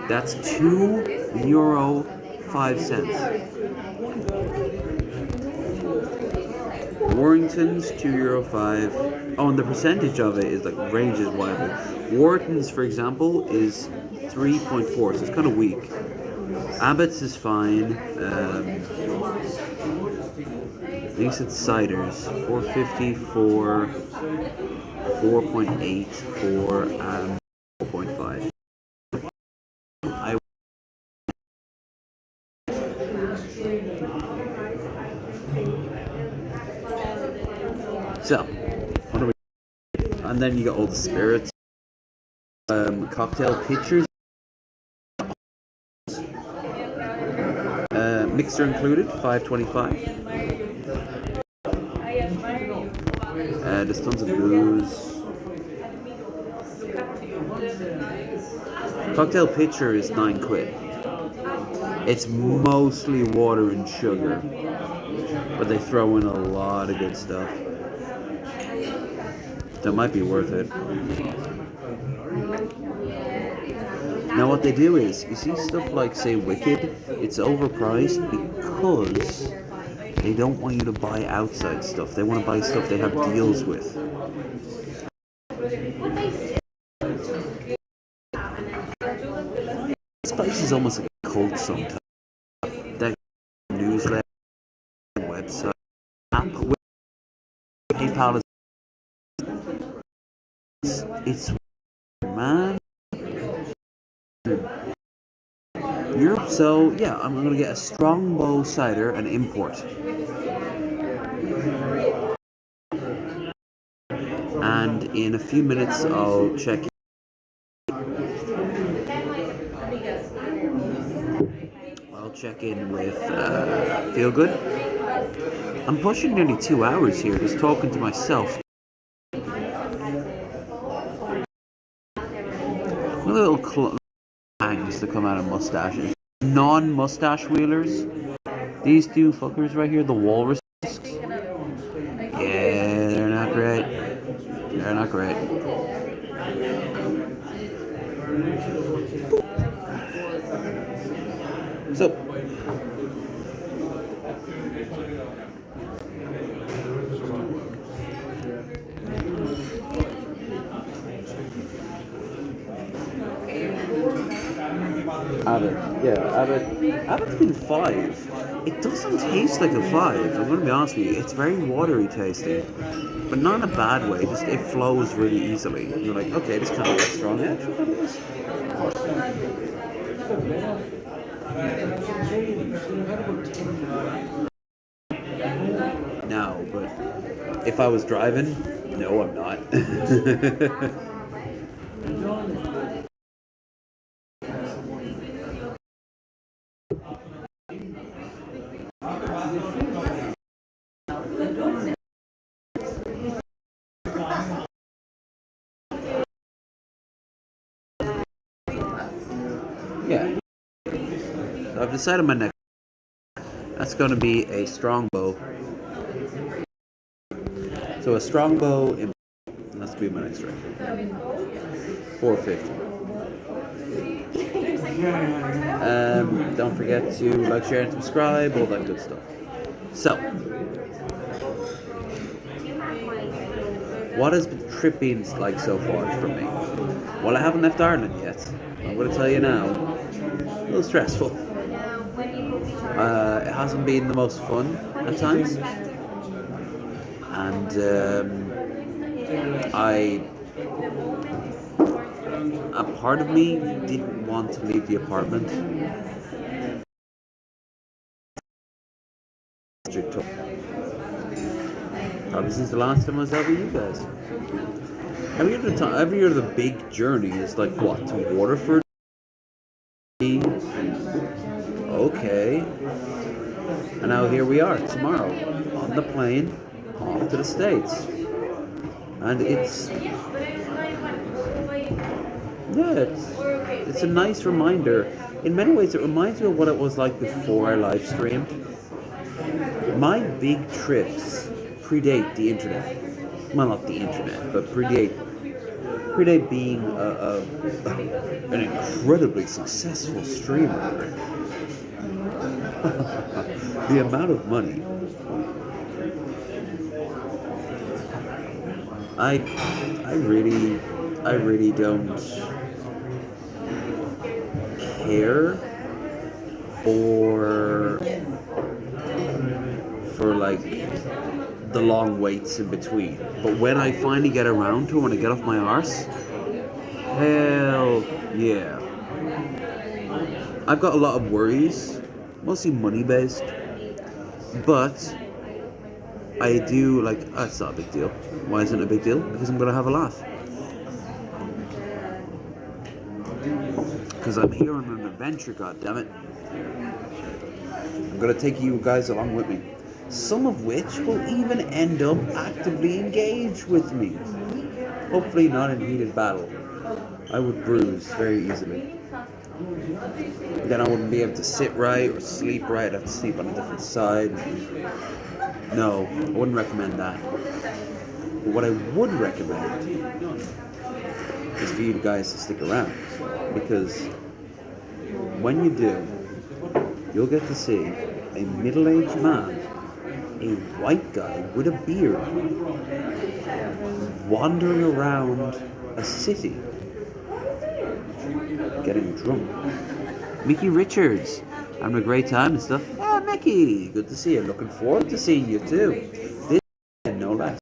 That's €2.05. Warrington's €2.05. Oh, and the percentage of it is like ranges wildly. Wharton's, for example, is 3.4, so it's kind of weak. Abbott's is fine. I think it's ciders. $4.50 for 4.8 for 4.5. So, what are we? And then you got all the spirits, cocktail pitchers, mixer included, $5.25. There's tons of booze. Cocktail pitcher is £9. It's mostly water and sugar, but they throw in a lot of good stuff. That might be worth it. Now what they do is, you see stuff like, say, Wicked, it's overpriced because they don't want you to buy outside stuff. They want to buy stuff they have deals with. This place is almost like a cult sometimes. That news app with PayPal. It's man. Europe, so yeah, I'm gonna get a Strongbow cider and import. And in a few minutes I'll check. I'll check in with Feel Good. I'm pushing nearly 2 hours here just talking to myself. Little bangs that come out of mustaches. Non-mustache wheelers. These two fuckers right here, the walrus. Yeah, they're not great. They're not great. So, Abbott's been 5. It doesn't taste like a 5, I'm gonna be honest with you. It's very watery tasting, but not in a bad way, just it flows really easily. You're like, okay, this kind of looks strong. Yeah, actually kind of is. No, but if I was driving, no, I'm not. Yeah. So I've decided my next. That's going to be a Strongbow. So a Strongbow. That's to be my next drink. $4.50. Don't forget to like, share, and subscribe. All that good stuff. So, what has the trip been like so far for me? Well, I haven't left Ireland yet. I'm going to tell you now. A little stressful. It hasn't been the most fun at times, and a part of me didn't want to leave the apartment. Probably since the last time I was out with you guys. Every year the big journey is like what, to Waterford? Okay. And now here we are tomorrow on the plane off to the States. And it's a nice reminder. In many ways it reminds me of what it was like before I live streamed. My big trips predate the internet. Well, not the internet, but predate being an incredibly successful streamer. The amount of money. I really don't care for like the long waits in between. But when I finally get around to it, when I get off my arse, hell yeah. I've got a lot of worries, mostly money based, but I do like, it's not a big deal. Why isn't it a big deal? Because I'm gonna have a laugh. Because I'm here on an adventure, goddammit. I'm gonna take you guys along with me. Some of which will even end up actively engaged with me. Hopefully not in heated battle. I would bruise very easily. Then I wouldn't be able to sit right or sleep right. I'd have to sleep on a different side. No, I wouldn't recommend that. But what I would recommend is for you guys to stick around. Because when you do, you'll get to see a middle-aged man, a white guy with a beard, wandering around a city, getting drunk. Mickey Richards, having a great time and stuff. Mickey. Good to see you. Looking forward to seeing you too. This no less.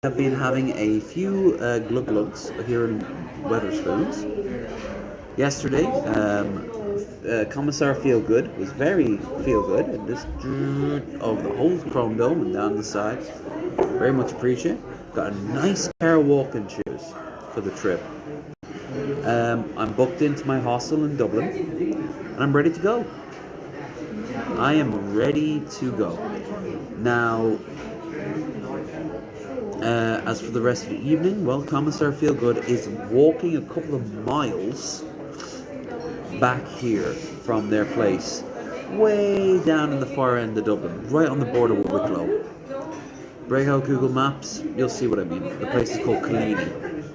I've been having a few glug glugs here in Weatherspoons. Yesterday, Commissar Feel Good was very feel good, and this of the whole chrome dome and down the side. Very much appreciate. Got a nice pair of walking shoes for the trip. I'm booked into my hostel in Dublin, and I'm ready to go. I am ready to go. Now, as for the rest of the evening, well, Commissar Feelgood is walking a couple of miles back here from their place, way down in the far end of Dublin, right on the border with Wicklow. Break out Google Maps, you'll see what I mean. The place is called Collini,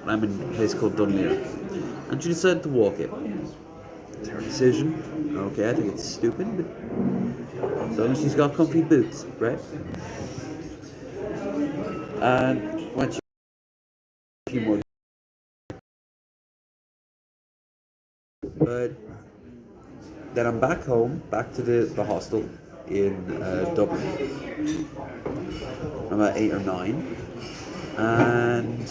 and I'm in a place called Dunleer. And she decided to walk it. It's her decision. Okay, I think it's stupid, but as long as she's got comfy boots, right? And once a few more, but then I'm back home, back to the hostel in Dublin. I'm about 8 or 9, and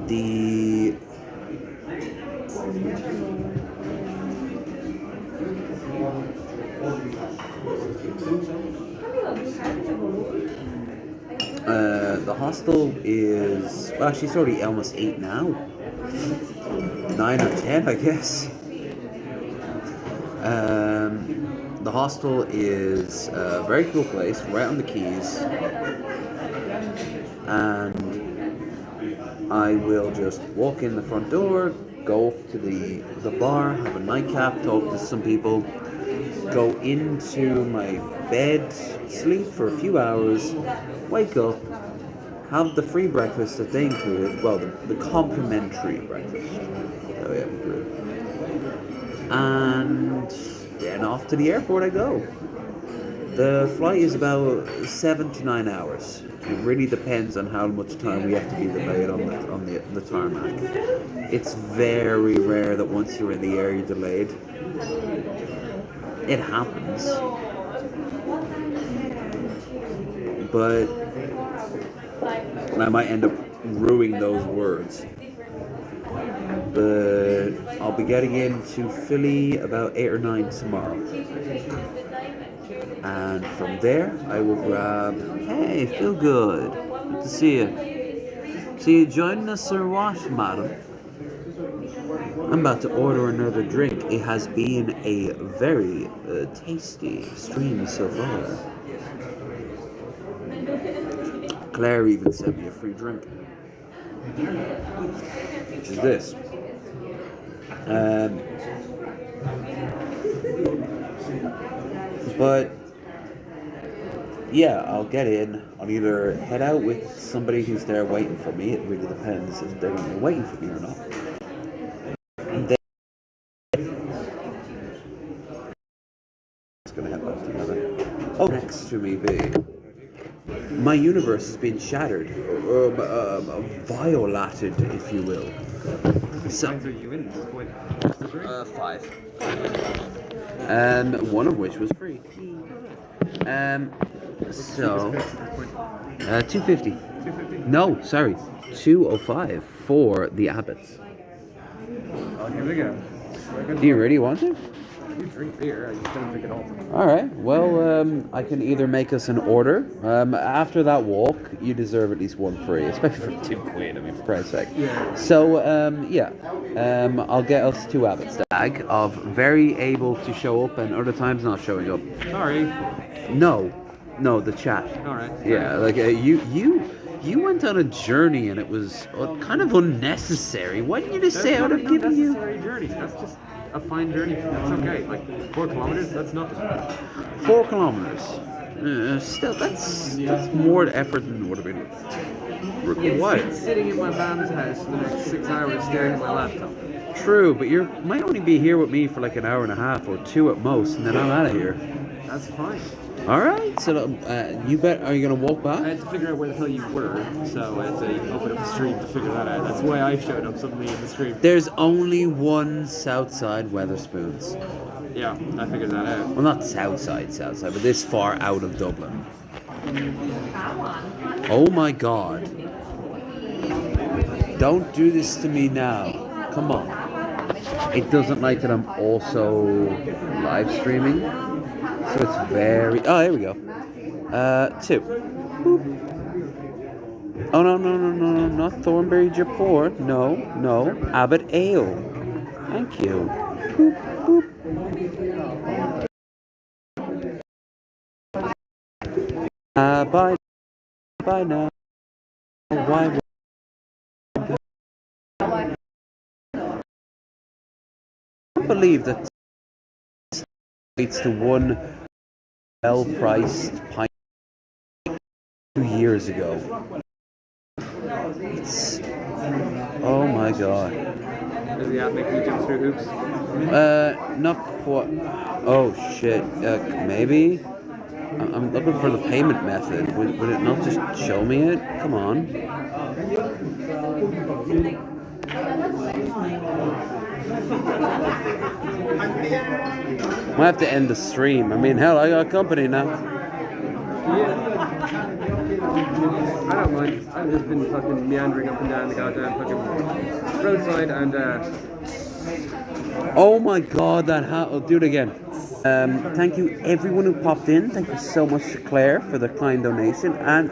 the hostel is, well, she's already almost 8 now. 9 or 10, I guess. The hostel is a very cool place, right on the quays, and I will just walk in the front door, go up to the bar, have a nightcap, talk to some people, go into my bed, sleep for a few hours, wake up, have the free breakfast that they included, well, the complimentary breakfast that we have included, and then off to the airport I go. The flight is about 7 to 9 hours. It really depends on how much time we have to be delayed on the tarmac. It's very rare that once you're in the air you're delayed. It happens. But I might end up ruining those words. But I'll be getting into Philly about 8 or 9 tomorrow. And from there, I will grab, hey, feel good. Good to see you. So you joining us or what, madam? I'm about to order another drink. It has been a very tasty stream so far. Claire even sent me a free drink, which is this. But yeah, I'll get in. I'll either head out with somebody who's there waiting for me. It really depends if they're going to be waiting for me or not. And then it's going to head back together. Oh, next to me be my universe has been shattered, violated, if you will. So, are you in? 5. One of which was free. So 250. 250? No, sorry, 205 for the Abbots. Oh, here we go. Do you really want to? You drink beer, I just don't drink it all. Alright, well, I can either make us an order. After that walk, you deserve at least one free, especially for £2, I mean, for Christ's sake. Yeah. So, I'll get us 2 Abbots. Stag of very able to show up and other times not showing up. Sorry. No, the chat. Alright. Yeah, like, you went on a journey and it was kind of unnecessary. Why didn't you just say I would have given you... That's not a necessary journey, that's just a fine journey. That's okay. Like 4 kilometers, that's nothing. 4 kilometers. Still, that's more effort than would have been required. It's sitting in my mom's house for the next 6 hours staring at my laptop. True, but you might only be here with me for like an hour and a half or 2 at most, and then I'm out of here. That's fine. All right. So you bet. Are you gonna walk I back? had to figure out where the hell you were, so I had to open up the stream to figure that out. That's why I showed up suddenly in the stream. There's only one Southside Weatherspoons. Yeah, I figured that out. Well, not Southside, but this far out of Dublin. Oh my God! Don't do this to me now. Come on. It doesn't like that I'm also live streaming, so it's very. Oh, here we go. 2. Boop. Oh no, not Thornberry Japor. No, Abbott Ale. Thank you. Boop, boop. Bye now. Why? I can't believe that it's to one well-priced pint 2 years ago. It's, oh my God. Is the app making you jump through hoops? Not quite. Oh shit. Maybe. I'm looking for the payment method. Would it not just show me it? Come on. Might have to end the stream. I mean, hell, I got company now. Yeah. I don't mind. I've just been fucking meandering up and down the goddamn fucking roadside and Oh my God, that I'll do it again. Thank you everyone who popped in. Thank you so much to Claire for the kind donation and